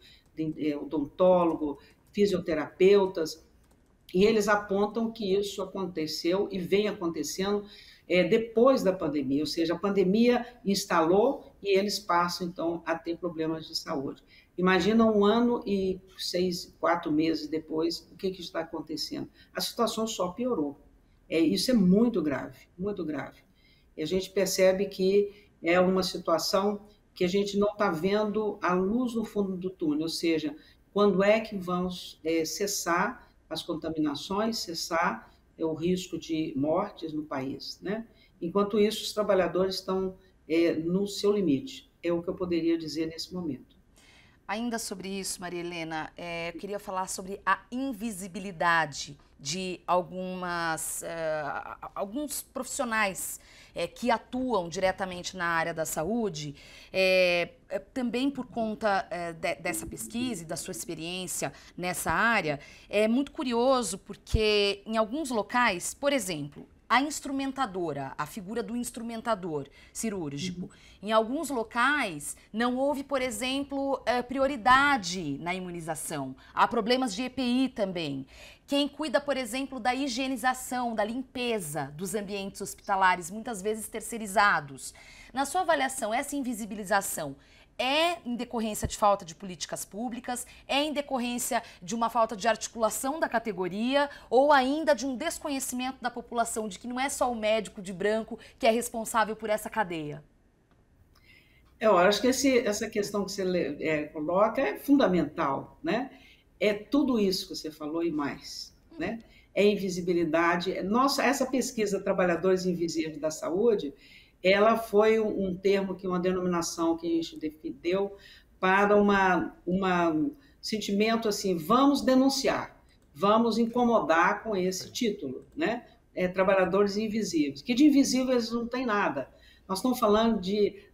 odontólogo, fisioterapeutas, e eles apontam que isso aconteceu e vem acontecendo depois da pandemia, ou seja, a pandemia instalou e eles passam, então, a ter problemas de saúde. Imagina 1 ano e 4 meses depois, o que está acontecendo? A situação só piorou. Isso é muito grave, muito grave. E a gente percebe que é uma situação que a gente não está vendo a luz no fundo do túnel, ou seja, quando é que vamos cessar as contaminações, cessar o risco de mortes no país, né? Enquanto isso, os trabalhadores estão no seu limite. É o que eu poderia dizer nesse momento.
Ainda sobre isso, Maria Helena, eu queria falar sobre a invisibilidade de alguns profissionais que atuam diretamente na área da saúde, também por conta dessa pesquisa e da sua experiência nessa área. É muito curioso porque em alguns locais, por exemplo, a instrumentadora, a figura do instrumentador cirúrgico. Em alguns locais, não houve, por exemplo, prioridade na imunização. Há problemas de EPI também. Quem cuida, por exemplo, da higienização, da limpeza dos ambientes hospitalares, muitas vezes terceirizados. Na sua avaliação, essa invisibilização é em decorrência de falta de políticas públicas, é em decorrência de uma falta de articulação da categoria ou ainda de um desconhecimento da população de que não é só o médico de branco que é responsável por essa cadeia?
Eu acho que essa questão que você coloca é fundamental, né? É tudo isso que você falou e mais, né? É invisibilidade. Nossa, essa pesquisa Trabalhadores Invisíveis da Saúde, ela foi um termo, uma denominação que a gente definiu para um sentimento assim, vamos denunciar, vamos incomodar com esse título, né? Trabalhadores invisíveis, que de invisíveis não tem nada. Nós estamos falando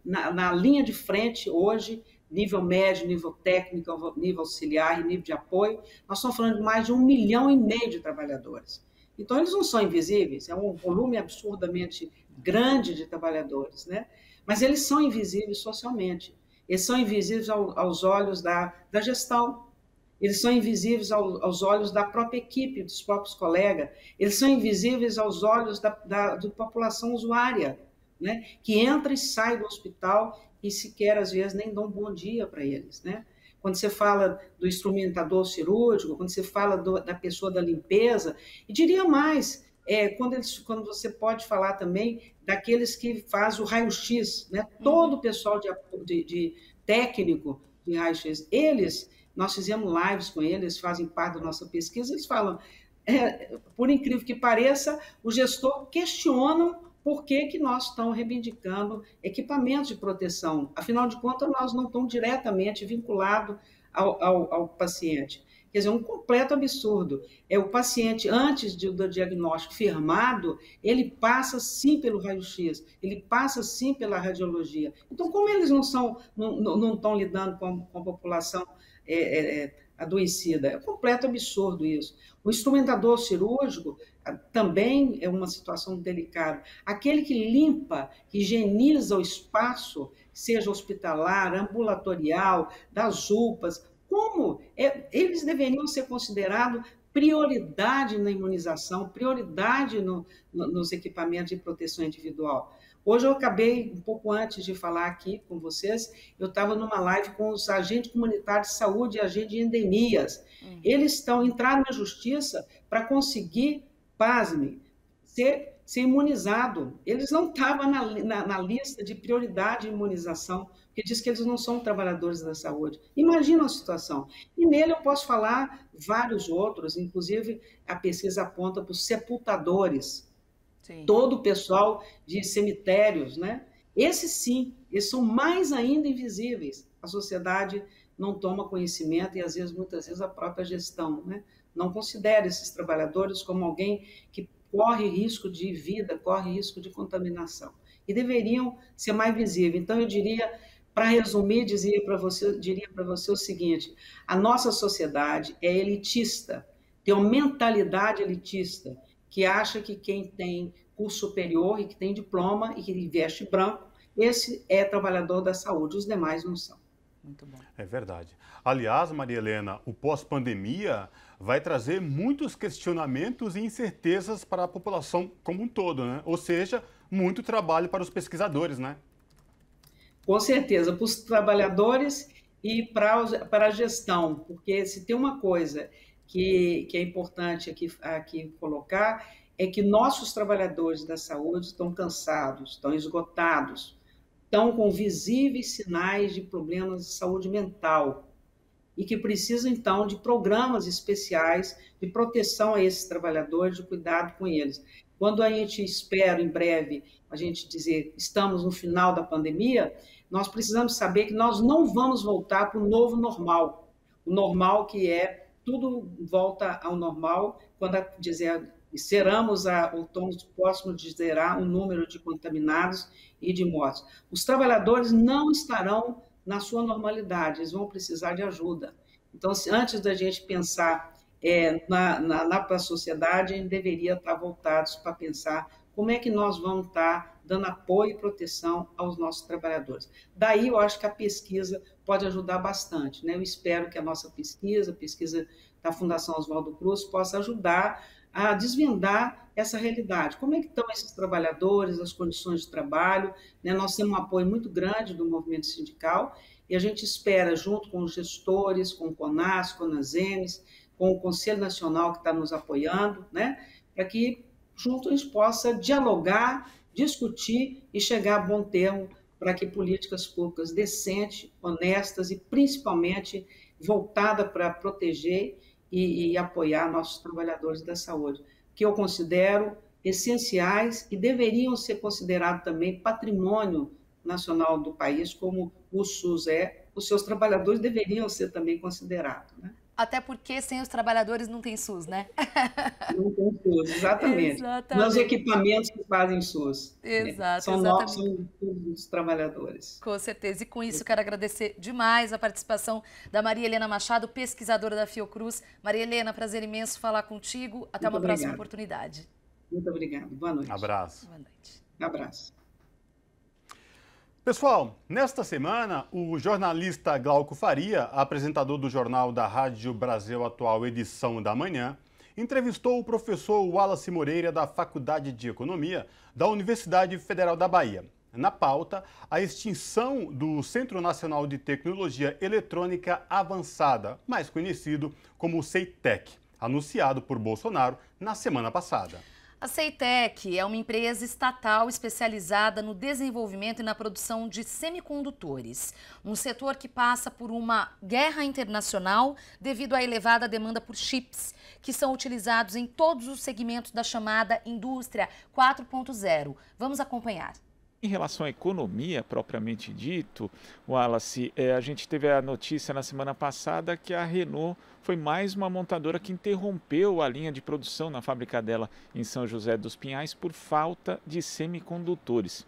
na linha de frente hoje, nível médio, nível técnico, nível auxiliar e nível de apoio, nós estamos falando de mais de 1,5 milhão de trabalhadores. Então, eles não são invisíveis, é um volume absurdamente grande de trabalhadores, né? Mas eles são invisíveis socialmente, eles são invisíveis aos olhos da gestão, eles são invisíveis aos olhos da própria equipe, dos próprios colegas, eles são invisíveis aos olhos da população usuária, né? Que entra e sai do hospital e sequer, às vezes, nem dão um bom dia para eles, né? Quando você fala do instrumentador cirúrgico, quando você fala da pessoa da limpeza, e diria mais, quando você pode falar também daqueles que fazem o raio-x, né? Todo o pessoal de técnico de raio-x, nós fizemos lives com eles, fazem parte da nossa pesquisa, eles falam, por incrível que pareça, o gestor questiona por que nós estamos reivindicando equipamentos de proteção. Afinal de contas, nós não estamos diretamente vinculados ao paciente. Quer dizer, um completo absurdo. O paciente, antes do diagnóstico firmado, ele passa sim pelo raio-x, ele passa sim pela radiologia. Então, como eles não estão lidando com a população adoecida? É um completo absurdo isso. O instrumentador cirúrgico também é uma situação delicada. Aquele que limpa, que higieniza o espaço, seja hospitalar, ambulatorial, das UPAs, como eles deveriam ser considerados prioridade na imunização, prioridade nos equipamentos de proteção individual. Hoje eu acabei, um pouco antes de falar aqui com vocês, eu estava numa live com os agentes comunitários de saúde e agentes de endemias. Eles entraram na justiça para conseguir, pasme, ser imunizado. Eles não estavam na lista de prioridade de imunização, porque diz que eles não são trabalhadores da saúde. Imagina a situação. E nele eu posso falar vários outros, inclusive a pesquisa aponta para os sepultadores.
Sim.
todo o pessoal de cemitérios, né? Esses sim, eles são mais ainda invisíveis. A sociedade não toma conhecimento e, às vezes, muitas vezes, a própria gestão, né, não considera esses trabalhadores como alguém que corre risco de vida, corre risco de contaminação. E deveriam ser mais visíveis. Então, eu diria, para resumir, diria para você o seguinte: a nossa sociedade é elitista, tem uma mentalidade elitista, que acha que quem tem curso superior e que tem diploma e que veste branco, esse é trabalhador da saúde, os demais não são.
Muito bom.
É verdade. Aliás, Maria Helena, o pós-pandemia vai trazer muitos questionamentos e incertezas para a população como um todo, né? Ou seja, muito trabalho para os pesquisadores, né?
Com certeza, para os trabalhadores e para a gestão, porque se tem uma coisa que é importante aqui colocar, é que nossos trabalhadores da saúde estão cansados, estão esgotados, estão com visíveis sinais de problemas de saúde mental e que precisam, então, de programas especiais de proteção a esses trabalhadores, de cuidado com eles. Quando a gente espera, em breve, a gente dizer estamos no final da pandemia, nós precisamos saber que nós não vamos voltar para o novo normal. O normal que é tudo volta ao normal quando estamos próximos de zerar o número de contaminados e de mortes. Os trabalhadores não estarão na sua normalidade, eles vão precisar de ajuda. Então, antes da gente pensar para a sociedade, a gente deveria estar voltados para pensar como é que nós vamos estar dando apoio e proteção aos nossos trabalhadores. Daí, eu acho que a pesquisa pode ajudar bastante, né? Eu espero que a nossa pesquisa, a pesquisa da Fundação Oswaldo Cruz, possa ajudar a desvendar essa realidade. Como é que estão esses trabalhadores, as condições de trabalho, né? Nós temos um apoio muito grande do movimento sindical e a gente espera, junto com os gestores, com o CONAS, com a Nasemes, com o Conselho Nacional que está nos apoiando, né? Para que juntos a gente possa dialogar, discutir e chegar a bom termo para que políticas públicas decentes, honestas e principalmente voltadas para proteger e apoiar nossos trabalhadores da saúde, que eu considero essenciais e deveriam ser considerados também patrimônio nacional do país, como o SUS é. Os seus trabalhadores deveriam ser também considerados, né?
Até porque sem os trabalhadores não tem SUS, né?
Não tem SUS, exatamente. Não os equipamentos que fazem SUS.
Exato,
são
exatamente.
São os trabalhadores.
Com certeza. E com isso quero agradecer demais a participação da Maria Helena Machado, pesquisadora da Fiocruz. Maria Helena, prazer imenso falar contigo. Até uma próxima oportunidade.
Muito obrigada. Boa noite.
Abraço.
Boa noite.
Abraço.
Pessoal, nesta semana, o jornalista Glauco Faria, apresentador do Jornal da Rádio Brasil Atual, edição da manhã, entrevistou o professor Wallace Moreira, da Faculdade de Economia da Universidade Federal da Bahia. Na pauta, a extinção do Centro Nacional de Tecnologia Eletrônica Avançada, mais conhecido como CEITEC, anunciado por Bolsonaro na semana passada.
A CEITEC é uma empresa estatal especializada no desenvolvimento e na produção de semicondutores, um setor que passa por uma guerra internacional devido à elevada demanda por chips, que são utilizados em todos os segmentos da chamada indústria 4.0. Vamos acompanhar.
Em relação à economia propriamente dito, Wallace, a gente teve a notícia na semana passada que a Renault foi mais uma montadora que interrompeu a linha de produção na fábrica dela em São José dos Pinhais por falta de semicondutores.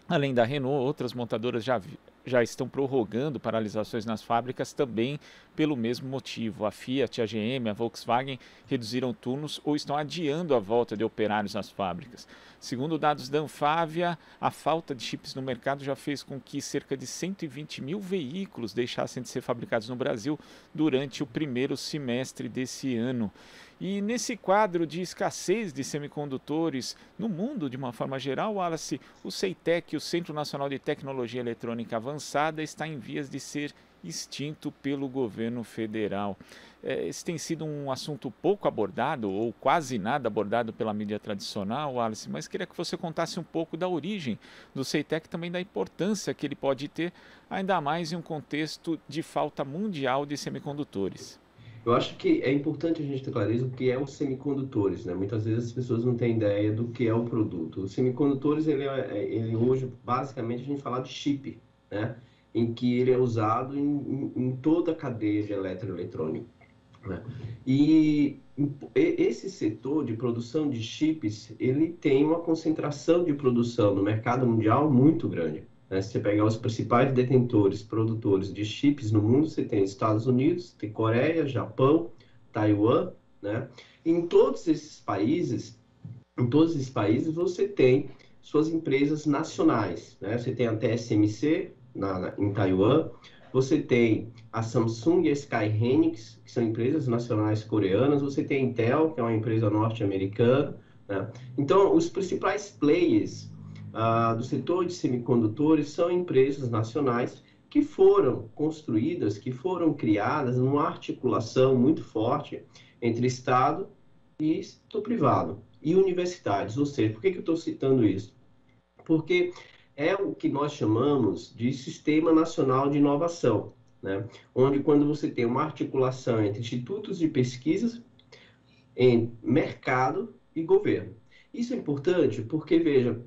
Além da Renault, outras montadoras já estão prorrogando paralisações nas fábricas também pelo mesmo motivo. A Fiat, a GM, a Volkswagen reduziram turnos ou estão adiando a volta de operários nas fábricas. Segundo dados da Anfávia, a falta de chips no mercado já fez com que cerca de 120 mil veículos deixassem de ser fabricados no Brasil durante o primeiro semestre desse ano. E nesse quadro de escassez de semicondutores no mundo de uma forma geral, Wallace, o CEITEC, o Centro Nacional de Tecnologia Eletrônica Avançada, está em vias de ser extinto pelo governo federal. Esse tem sido um assunto pouco abordado, ou quase nada abordado pela mídia tradicional, Wallace, mas queria que você contasse um pouco da origem do CEITEC e também da importância que ele pode ter, ainda mais em um contexto de falta mundial de semicondutores.
Eu acho que é importante a gente ter clareza o que é os semicondutores, né? Muitas vezes as pessoas não têm ideia do que é o produto. Os semicondutores, ele hoje, basicamente, a gente fala de chip, né? Em que ele é usado em toda a cadeia de eletroeletrônico, né? E esse setor de produção de chips, ele tem uma concentração de produção no mercado mundial muito grande. Se você pegar os principais detentores, produtores de chips no mundo, você tem Estados Unidos, tem Coreia, Japão, Taiwan, né? Em todos esses países você tem suas empresas nacionais, né? Você tem a TSMC em Taiwan, você tem a Samsung e a Sky Hynix, que são empresas nacionais coreanas, você tem a Intel, que é uma empresa norte-americana, né? Então, os principais players do setor de semicondutores são empresas nacionais que foram construídas, que foram criadas numa articulação muito forte entre Estado e setor privado e universidades. Ou seja, por que eu estou citando isso? Porque é o que nós chamamos de Sistema Nacional de Inovação, né? Onde quando você tem uma articulação entre institutos de pesquisas, em mercado e governo. Isso é importante porque, veja,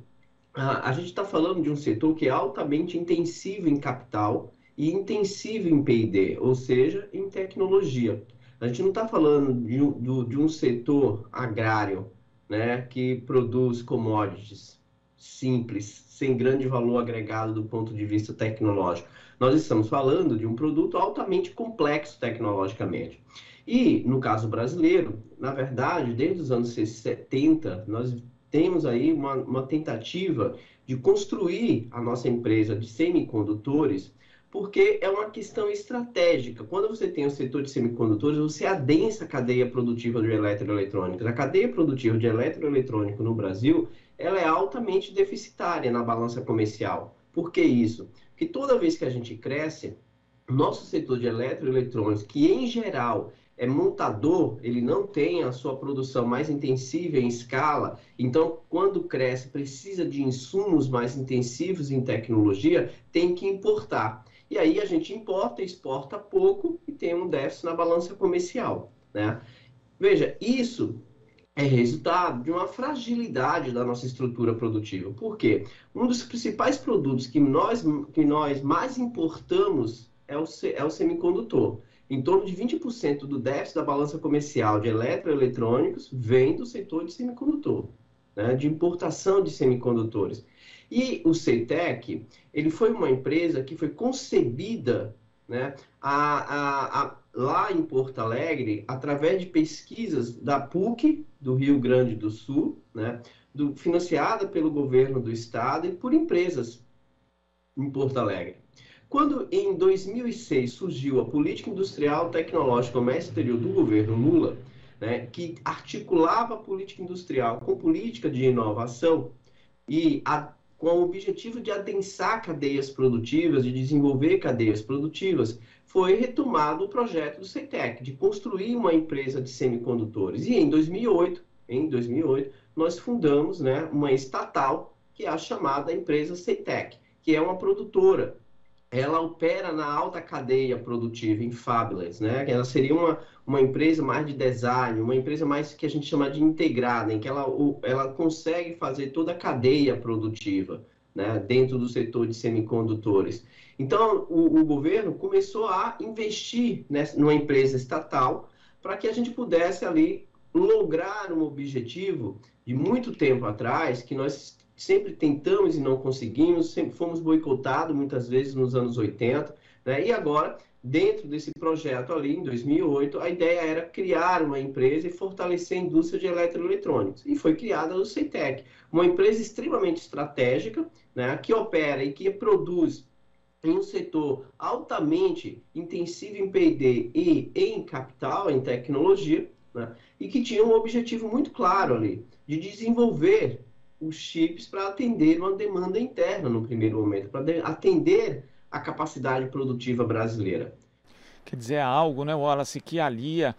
a gente está falando de um setor que é altamente intensivo em capital e intensivo em P&D, ou seja, em tecnologia. A gente não está falando de um setor agrário, né, que produz commodities simples, sem grande valor agregado do ponto de vista tecnológico. Nós estamos falando de um produto altamente complexo tecnologicamente. E, no caso brasileiro, na verdade, desde os anos 70, nós temos aí uma tentativa de construir a nossa empresa de semicondutores, porque é uma questão estratégica. Quando você tem o setor de semicondutores, você adensa a cadeia produtiva de eletroeletrônicos. A cadeia produtiva de eletroeletrônico no Brasil, ela é altamente deficitária na balança comercial. Por que isso? Porque toda vez que a gente cresce, nosso setor de eletroeletrônicos, que em geral é montador, ele não tem a sua produção mais intensiva em escala, então quando cresce precisa de insumos mais intensivos em tecnologia, tem que importar. E aí a gente importa, exporta pouco e tem um déficit na balança comercial, né? Veja, isso é resultado de uma fragilidade da nossa estrutura produtiva. Por quê? Um dos principais produtos que nós mais importamos é o semicondutor. Em torno de 20% do déficit da balança comercial de eletroeletrônicos vem do setor de semicondutor, né, de importação de semicondutores. E o CEITEC, ele foi uma empresa que foi concebida, né, lá em Porto Alegre, através de pesquisas da PUC, do Rio Grande do Sul, né, financiada pelo governo do estado e por empresas em Porto Alegre. Quando em 2006 surgiu a Política Industrial Tecnológica Comércio Exterior do governo Lula, né, que articulava a política industrial com política de inovação e com o objetivo de adensar cadeias produtivas, de desenvolver cadeias produtivas, foi retomado o projeto do CEITEC, de construir uma empresa de semicondutores. E em 2008 nós fundamos, né, uma estatal, que é a chamada empresa CEITEC, que é uma produtora. Ela opera na alta cadeia produtiva, em fabless, né? Ela seria uma empresa mais de design, uma empresa mais que a gente chama de integrada, em que ela consegue fazer toda a cadeia produtiva, né, dentro do setor de semicondutores. Então, o governo começou a investir numa empresa estatal para que a gente pudesse ali lograr um objetivo de muito tempo atrás, que nós sempre tentamos e não conseguimos, sempre fomos boicotados muitas vezes nos anos 80, né? E agora, dentro desse projeto ali, em 2008, a ideia era criar uma empresa e fortalecer a indústria de eletroeletrônicos. E foi criada o CEITEC, uma empresa extremamente estratégica, né, que opera e que produz em um setor altamente intensivo em P&D e em capital, em tecnologia, né, e que tinha um objetivo muito claro ali, de desenvolver os chips para atender uma demanda interna no primeiro momento, para atender a capacidade produtiva brasileira.
Quer dizer, é algo, né, Wallace, que alia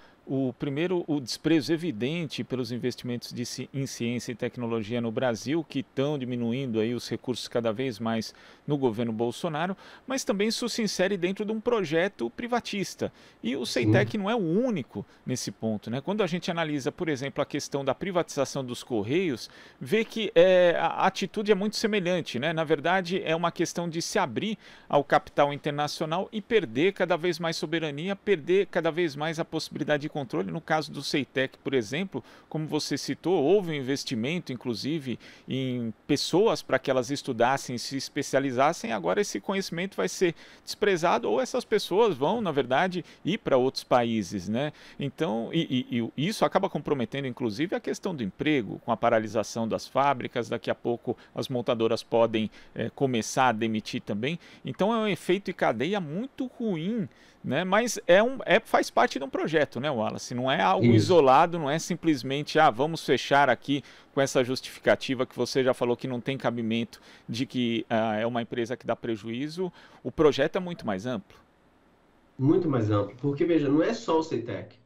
primeiro, o desprezo evidente pelos investimentos em ciência e tecnologia no Brasil, que estão diminuindo aí os recursos cada vez mais no governo Bolsonaro, mas também isso se insere dentro de um projeto privatista. E o CEITEC não é o único nesse ponto, né? Quando a gente analisa, por exemplo, a questão da privatização dos Correios, vê que a atitude é muito semelhante, né? Na verdade, é uma questão de se abrir ao capital internacional e perder cada vez mais soberania, perder cada vez mais a possibilidade de controle. No caso do CEITEC, por exemplo, como você citou, houve um investimento, inclusive, em pessoas para que elas estudassem e se especializassem. Agora esse conhecimento vai ser desprezado ou essas pessoas vão, na verdade, ir para outros países, né? Então, e isso acaba comprometendo, inclusive, a questão do emprego, com a paralisação das fábricas. Daqui a pouco as montadoras podem começar a demitir também. Então é um efeito em cadeia muito ruim, né? Mas faz parte de um projeto, né, Wallace? Não é algo isolado, não é simplesmente vamos fechar aqui com essa justificativa que você já falou que não tem cabimento de que é uma empresa que dá prejuízo. O projeto é muito mais amplo.
Muito mais amplo, porque veja, não é só o CEITEC.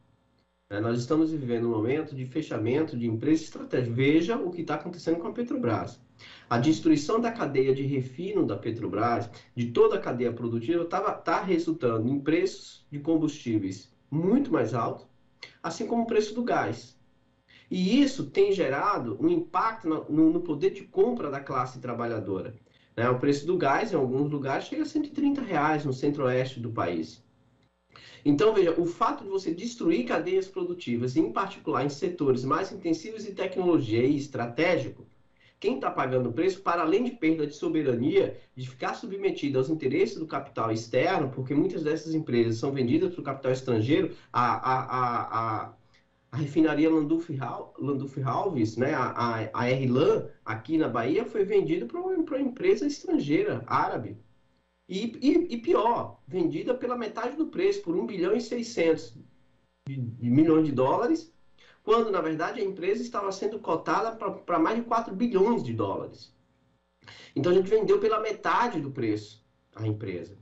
Nós estamos vivendo um momento de fechamento de empresas estratégicas. Veja o que está acontecendo com a Petrobras. A destruição da cadeia de refino da Petrobras, de toda a cadeia produtiva, está resultando em preços de combustíveis muito mais altos, assim como o preço do gás. E isso tem gerado um impacto no poder de compra da classe trabalhadora. O preço do gás, em alguns lugares, chega a R$130 no centro-oeste do país. Então, veja, o fato de você destruir cadeias produtivas, em particular em setores mais intensivos em tecnologia e estratégico, quem está pagando o preço, para além de perda de soberania, de ficar submetido aos interesses do capital externo, porque muitas dessas empresas são vendidas para o capital estrangeiro, a refinaria Landulph Alves, né, a RLAN, aqui na Bahia, foi vendida para uma empresa estrangeira, árabe. E pior, vendida pela metade do preço, por 1,6 bilhões de dólares, quando, na verdade, a empresa estava sendo cotada para mais de 4 bilhões de dólares. Então, a gente vendeu pela metade do preço a empresa.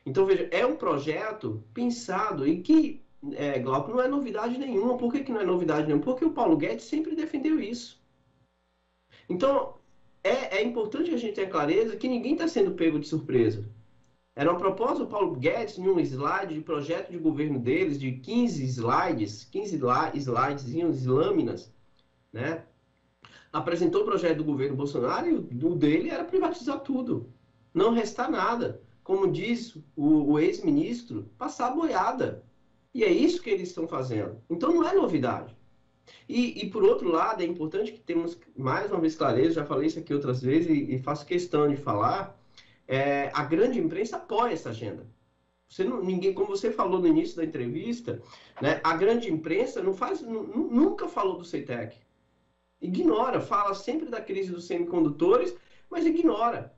Então, veja, é um projeto pensado e que, Glauco, não é novidade nenhuma. Por que não é novidade nenhuma? Porque o Paulo Guedes sempre defendeu isso. Então, é importante a gente ter clareza que ninguém está sendo pego de surpresa. Era uma proposta do Paulo Guedes, em um slide de projeto de governo deles, de 15 slidezinhos, lâminas, né? Apresentou o projeto do governo Bolsonaro e o dele era privatizar tudo, não restar nada. Como diz o ex-ministro, passar a boiada. E é isso que eles estão fazendo. Então não é novidade. E por outro lado, é importante que temos mais uma vez clareza, já falei isso aqui outras vezes e faço questão de falar, a grande imprensa apoia essa agenda. Como você falou no início da entrevista, né, a grande imprensa nunca falou do CEITEC. Ignora, fala sempre da crise dos semicondutores, mas ignora.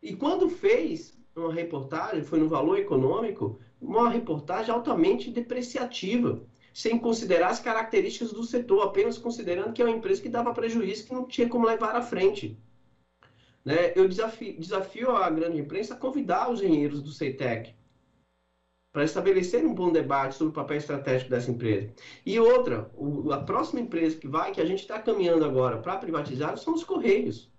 E quando fez uma reportagem, foi no Valor Econômico, uma reportagem altamente depreciativa, sem considerar as características do setor, apenas considerando que é uma empresa que dava prejuízo, que não tinha como levar à frente. Né? Eu desafio a grande imprensa a convidar os engenheiros do CEITEC para estabelecer um bom debate sobre o papel estratégico dessa empresa. E outra, a próxima empresa que a gente está caminhando agora para privatizar são os Correios.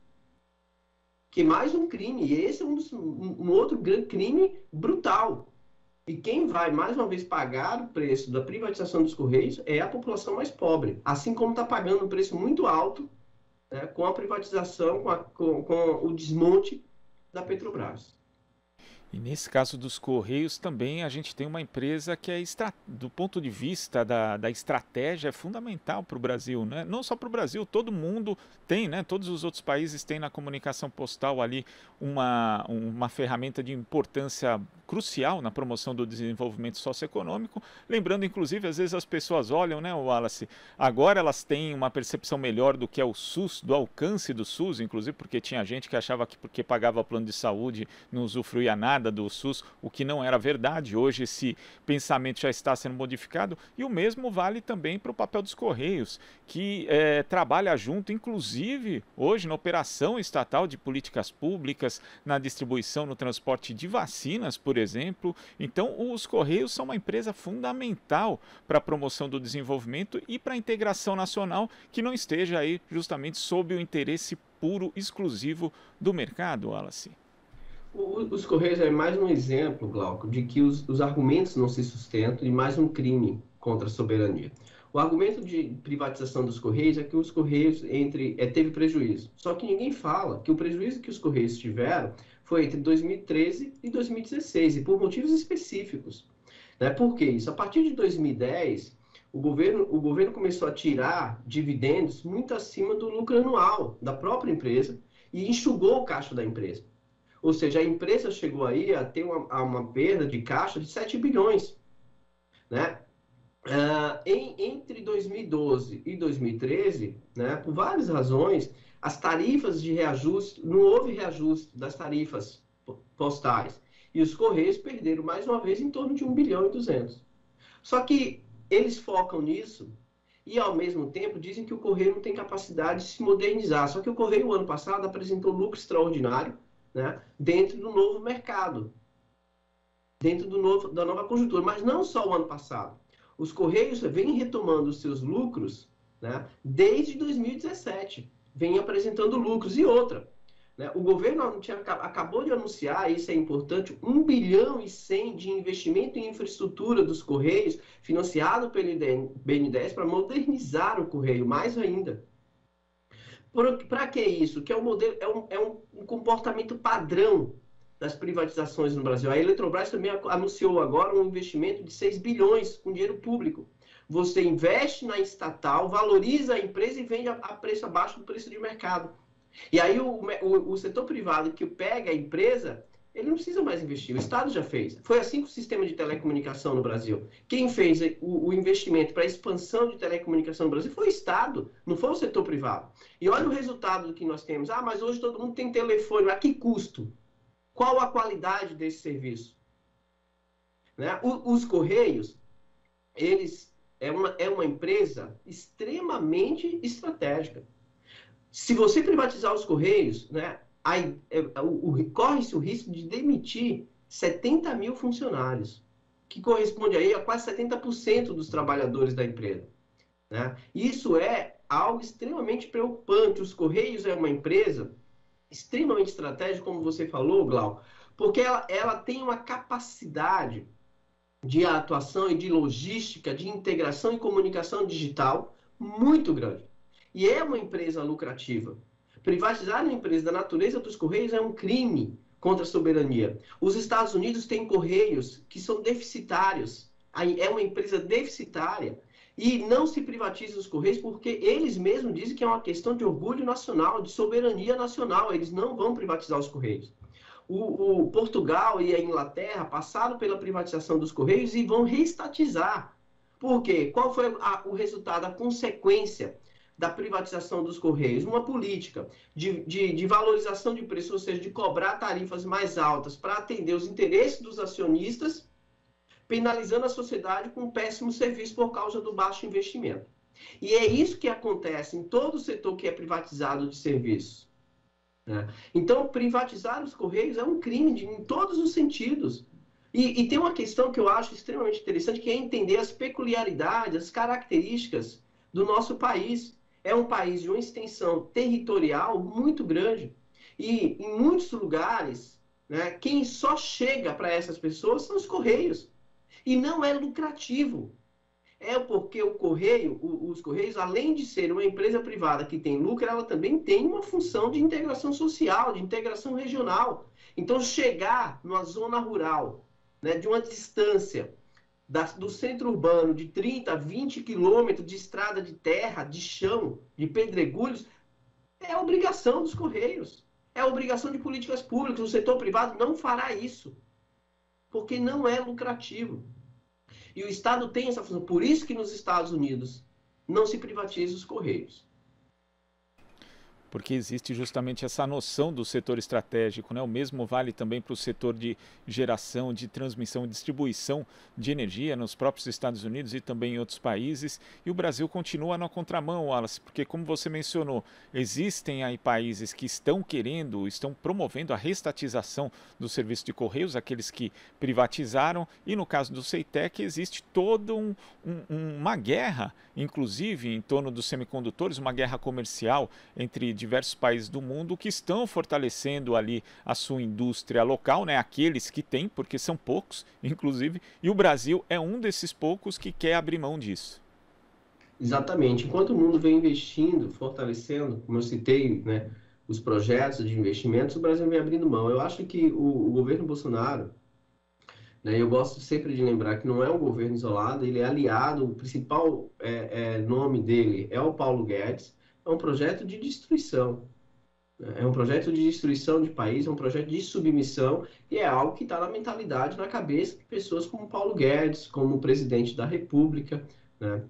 Que mais um crime, e esse é um outro grande crime brutal. E quem vai, mais uma vez, pagar o preço da privatização dos Correios é a população mais pobre. Assim como está pagando um preço muito alto, né, com a privatização, com o desmonte da Petrobras.
E nesse caso dos Correios também a gente tem uma empresa que do ponto de vista da estratégia é fundamental para o Brasil, né? Não só para o Brasil, todo mundo tem, né? Todos os outros países têm na comunicação postal ali uma ferramenta de importância crucial na promoção do desenvolvimento socioeconômico. Lembrando, inclusive, às vezes as pessoas olham, né, Wallace, agora elas têm uma percepção melhor do que é o SUS, do alcance do SUS, inclusive porque tinha gente que achava que porque pagava plano de saúde não usufruía nada do SUS, o que não era verdade. Hoje esse pensamento já está sendo modificado e o mesmo vale também para o papel dos Correios, que trabalha junto, inclusive hoje na operação estatal de políticas públicas, na distribuição, no transporte de vacinas, por por exemplo. Então, os Correios são uma empresa fundamental para a promoção do desenvolvimento e para a integração nacional que não esteja aí justamente sob o interesse puro, exclusivo do mercado, Wallace.
Os Correios é mais um exemplo, Glauco, de que os argumentos não se sustentam e mais um crime contra a soberania. O argumento de privatização dos Correios é que os Correios teve prejuízo. Só que ninguém fala que o prejuízo que os Correios tiveram foi entre 2013 e 2016, e por motivos específicos. Né? Por que isso? A partir de 2010, o governo começou a tirar dividendos muito acima do lucro anual da própria empresa e enxugou o caixa da empresa. Ou seja, a empresa chegou aí a ter uma perda de caixa de 7 bilhões. Né? Entre 2012 e 2013, né, por várias razões, as tarifas de reajuste, não houve reajuste das tarifas postais. E os Correios perderam mais uma vez em torno de 1 bilhão e 200. Só que eles focam nisso e, ao mesmo tempo, dizem que o Correio não tem capacidade de se modernizar. Só que o Correio, ano passado, apresentou lucro extraordinário, né, dentro do novo mercado, dentro da nova conjuntura. Mas não só o ano passado. Os Correios vêm retomando os seus lucros, né, desde 2017. Vêm apresentando lucros. E outra, né, o governo acabou de anunciar, isso é importante, 1 bilhão e 100 de investimento em infraestrutura dos Correios, financiado pelo BNDES, para modernizar o Correio, mais ainda. Para que isso? Que é um modelo, é um comportamento padrão das privatizações no Brasil. A Eletrobras também anunciou agora um investimento de 6 bilhões com dinheiro público. Você investe na estatal, valoriza a empresa e vende a preço abaixo do preço de mercado. E aí o setor privado que pega a empresa, ele não precisa mais investir, o Estado já fez. Foi assim com o sistema de telecomunicação no Brasil. Quem fez o investimento para a expansão de telecomunicação no Brasil foi o Estado, não foi o setor privado. E olha o resultado do que nós temos. Ah, mas hoje todo mundo tem telefone, a que custo? Qual a qualidade desse serviço? Né? Os Correios, eles é uma empresa extremamente estratégica. Se você privatizar os Correios, né, corre-se o risco de demitir 70 mil funcionários, que corresponde aí a quase 70% dos trabalhadores da empresa. Né? Isso é algo extremamente preocupante. Os Correios é uma empresa extremamente estratégica, como você falou, Glauco, porque ela tem uma capacidade de atuação e de logística, de integração e comunicação digital muito grande. E é uma empresa lucrativa. Privatizar uma empresa da natureza dos Correios é um crime contra a soberania. Os Estados Unidos têm Correios que são deficitários. É uma empresa deficitária. E não se privatiza os Correios porque eles mesmos dizem que é uma questão de orgulho nacional, de soberania nacional. Eles não vão privatizar os Correios. O Portugal e a Inglaterra passaram pela privatização dos Correios e vão reestatizar. Por quê? Qual foi o resultado, a consequência da privatização dos Correios? Uma política de valorização de preço, ou seja, de cobrar tarifas mais altas para atender os interesses dos acionistas, penalizando a sociedade com um péssimo serviço por causa do baixo investimento. E é isso que acontece em todo o setor que é privatizado de serviços. Né? Então, privatizar os Correios é um crime em todos os sentidos. E tem uma questão que eu acho extremamente interessante, que é entender as peculiaridades, as características do nosso país. É um país de uma extensão territorial muito grande. E em muitos lugares, né, quem só chega para essas pessoas são os Correios. E não é lucrativo. É porque os Correios, além de ser uma empresa privada que tem lucro, ela também tem uma função de integração social, de integração regional. Então, chegar numa zona rural, né, de uma distância do centro urbano de 30 a 20 quilômetros de estrada de terra, de chão, de pedregulhos, é obrigação dos Correios. É obrigação de políticas públicas. O setor privado não fará isso, porque não é lucrativo. E o Estado tem essa função. Por isso que nos Estados Unidos não se privatiza os Correios.
porque existe justamente essa noção do setor estratégico, né? O mesmo vale também para o setor de geração, de transmissão e distribuição de energia nos próprios Estados Unidos e também em outros países. E o Brasil continua na contramão, Wallace, porque, como você mencionou, existem aí países que estão promovendo a restatização do serviço de Correios, aqueles que privatizaram, e no caso do CEITEC existe toda uma guerra, inclusive em torno dos semicondutores, uma guerra comercial entre diversos países do mundo que estão fortalecendo ali a sua indústria local, né? Aqueles que têm, porque são poucos, inclusive, e o Brasil é um desses poucos que quer abrir mão disso.
Exatamente. Enquanto o mundo vem investindo, fortalecendo, como eu citei, né, os projetos de investimentos, o Brasil vem abrindo mão. Eu acho que o governo Bolsonaro, né, eu gosto sempre de lembrar que não é um governo isolado, ele é aliado, o principal nome dele é o Paulo Guedes. É um projeto de destruição. É um projeto de destruição de país, é um projeto de submissão, e é algo que está na mentalidade, na cabeça de pessoas como Paulo Guedes, como o presidente da República, né?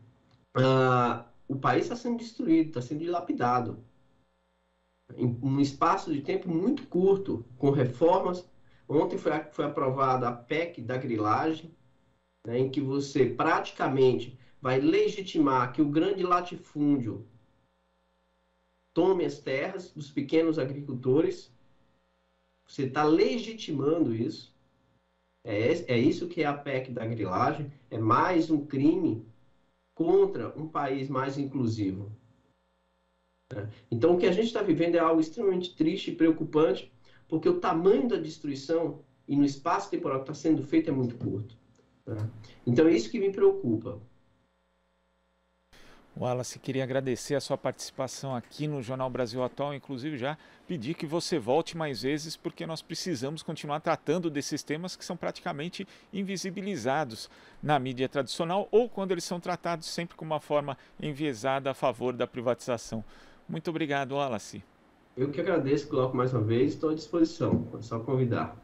O país está sendo destruído, está sendo dilapidado. Em um espaço de tempo muito curto, com reformas. Ontem foi aprovada a PEC da grilagem, né, em que você praticamente vai legitimar que o grande latifúndio tome as terras dos pequenos agricultores. Você está legitimando isso. É isso que é a PEC da grilagem. É mais um crime contra um país mais inclusivo. Então, o que a gente está vivendo é algo extremamente triste e preocupante, porque o tamanho da destruição e no espaço temporal que está sendo feito é muito curto. Então, é isso que me preocupa.
Wallace, queria agradecer a sua participação aqui no Jornal Brasil Atual, inclusive já pedir que você volte mais vezes, porque nós precisamos continuar tratando desses temas que são praticamente invisibilizados na mídia tradicional ou quando eles são tratados sempre com uma forma enviesada a favor da privatização. Muito obrigado, Wallace.
Eu que agradeço, Glauco, mais uma vez, estou à disposição, é só convidar.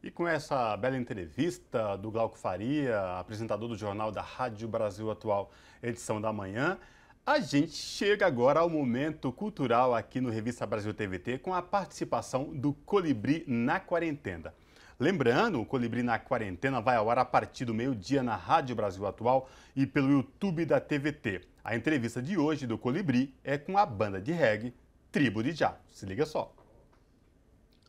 E com essa bela entrevista do Glauco Faria, apresentador do Jornal da Rádio Brasil Atual, edição da manhã, a gente chega agora ao momento cultural aqui no Revista Brasil TVT com a participação do Colibri na Quarentena. Lembrando, o Colibri na Quarentena vai ao ar a partir do meio-dia na Rádio Brasil Atual e pelo YouTube da TVT. A entrevista de hoje do Colibri é com a banda de reggae Tribo de Jah. Se liga só.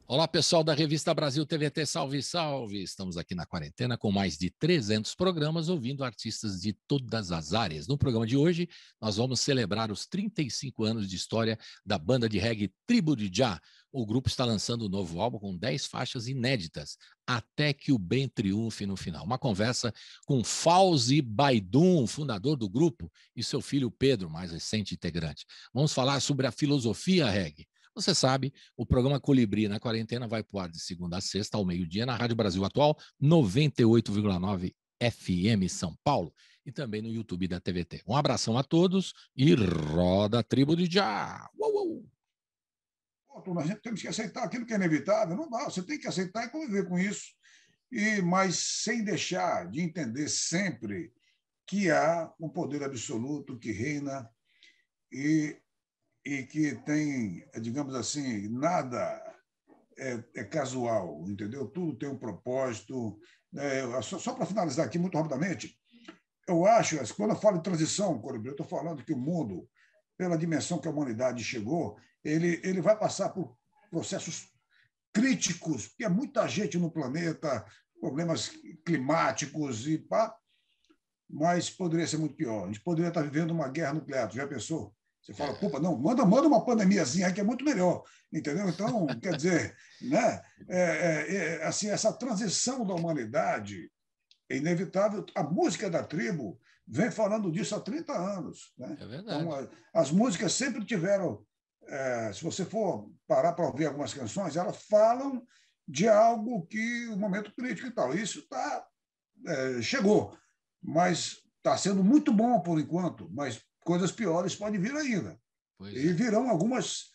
Olá, pessoal da Revista Brasil TVT, salve, salve! Estamos aqui na quarentena com mais de 300 programas, ouvindo artistas de todas as áreas. No programa de hoje, nós vamos celebrar os 35 anos de história da banda de reggae Tribo de Jah. O grupo está lançando um novo álbum com 10 faixas inéditas, até que o bem triunfe no final. Uma conversa com Fauzi Baidun, fundador do grupo, e seu filho Pedro, mais recente integrante. Vamos falar sobre a filosofia reggae. Você sabe, o programa Colibri na Quarentena vai pro ar de segunda a sexta ao meio-dia na Rádio Brasil Atual, 98,9 FM São Paulo e também no YouTube da TVT. Um abração a todos e roda a Tribo de Jah! Uou, uou.
A gente tem que aceitar aquilo que é inevitável. Não dá, você tem que aceitar e conviver com isso. Mas sem deixar de entender sempre que há um poder absoluto que reina e que tem, digamos assim, nada é casual, entendeu? Tudo tem um propósito. Só para finalizar aqui, muito rapidamente, eu acho, quando eu falo de transição, Colibri, eu estou falando que o mundo, pela dimensão que a humanidade chegou, ele vai passar por processos críticos, porque há muita gente no planeta, problemas climáticos e pá, mas poderia ser muito pior. A gente poderia estar vivendo uma guerra nuclear, tu já pensou? Você fala, pô, não, manda uma pandemiazinha aí que é muito melhor, entendeu? Então, quer dizer, né? Assim, essa transição da humanidade é inevitável. A música da tribo vem falando disso há 30 anos. Né?
É verdade.
Então, as músicas sempre tiveram, se você for parar para ouvir algumas canções, elas falam de algo que, um momento crítico e tal. Isso chegou, mas está sendo muito bom por enquanto, mas coisas piores podem vir ainda. E virão algumas,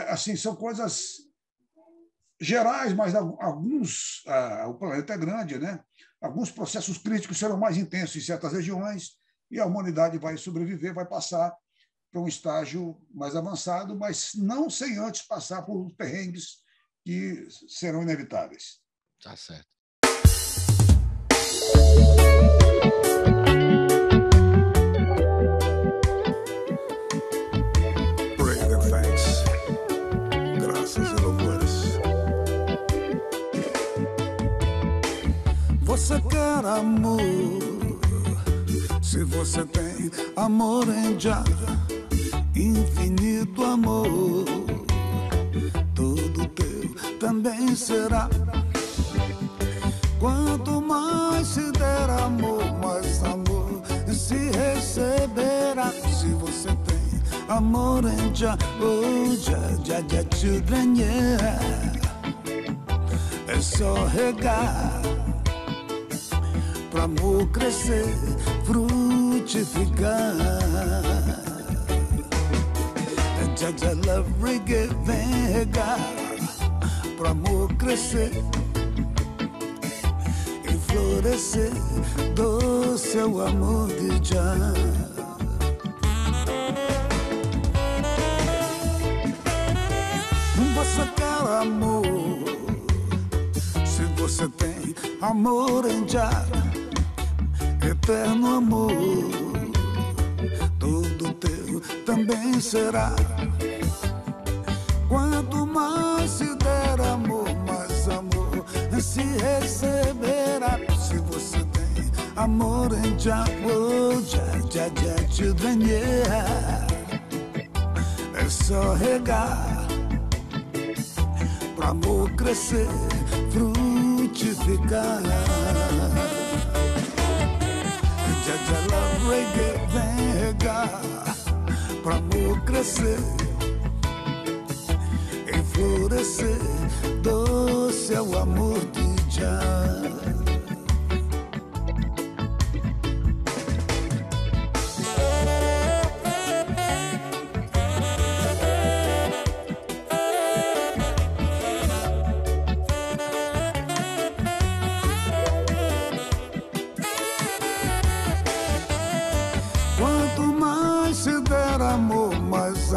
assim, são coisas gerais, mas alguns, o planeta é grande, né? Alguns processos críticos serão mais intensos em certas regiões e a humanidade vai sobreviver, vai passar para um estágio mais avançado, mas não sem antes passar por perrengues que serão inevitáveis.
Tá certo.
Graças e louvores. Você quer amor? Se você tem amor em Jah, infinito amor, todo teu também será. Quanto mais se der amor, mais amor se receberá. Se você tem amor em Jah, oh Jah, Jah, children, yeah. É só regar pra amor crescer, frutificar. Jah, love reggae, vem regar pra amor crescer e florescer, doce é o amor de Jah. Você quer amor? Se você tem amor em Jah, eterno amor, todo teu também será. Quanto mais se der amor, mais amor se receberá. Se você tem amor em Jah, oh Jah, Jah, Jah, children, yeah. É só regar pra amor crescer, frutificar. Jah, love reggae, vem regar pra amor crescer e florescer, doce é o amor de Jah.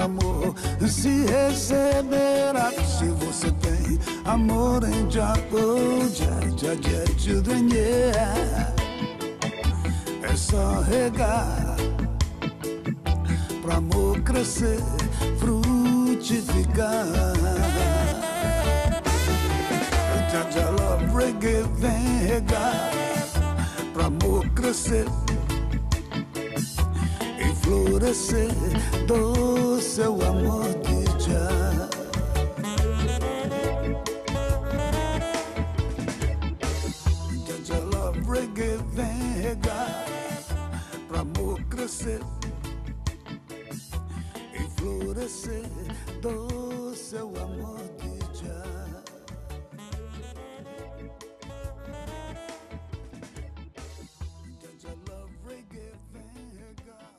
Amor se receberá. Se você tem amor em Jah, oh Jah, Jah, Jah, children, yeah. É só regar pra amor crescer, frutificar. Jah, love reggae, vem regar pra amor crescer e florescer, doce é o amor de Jah. Jah, love reggae, vem regar pra amor crescer e florescer, doce é o amor de Jah. Jah, love reggae, vem regar.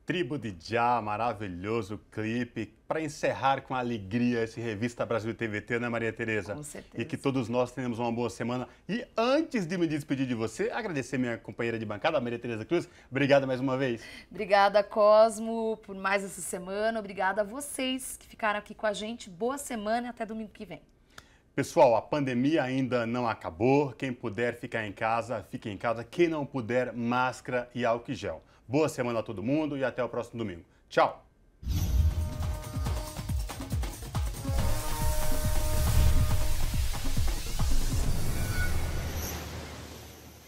Tribo de Jah, maravilhoso clipe. Para encerrar com alegria esse Revista Brasil TVT, né, Maria Tereza?
Com certeza.
E que todos nós tenhamos uma boa semana. E antes de me despedir de você, agradecer minha companheira de bancada, Maria Tereza Cruz. Obrigada mais uma vez.
Obrigada, Cosmo, por mais essa semana. Obrigada a vocês que ficaram aqui com a gente. Boa semana e até domingo que vem.
Pessoal, a pandemia ainda não acabou. Quem puder ficar em casa, fique em casa. Quem não puder, máscara e álcool em gel. Boa semana a todo mundo e até o próximo domingo. Tchau!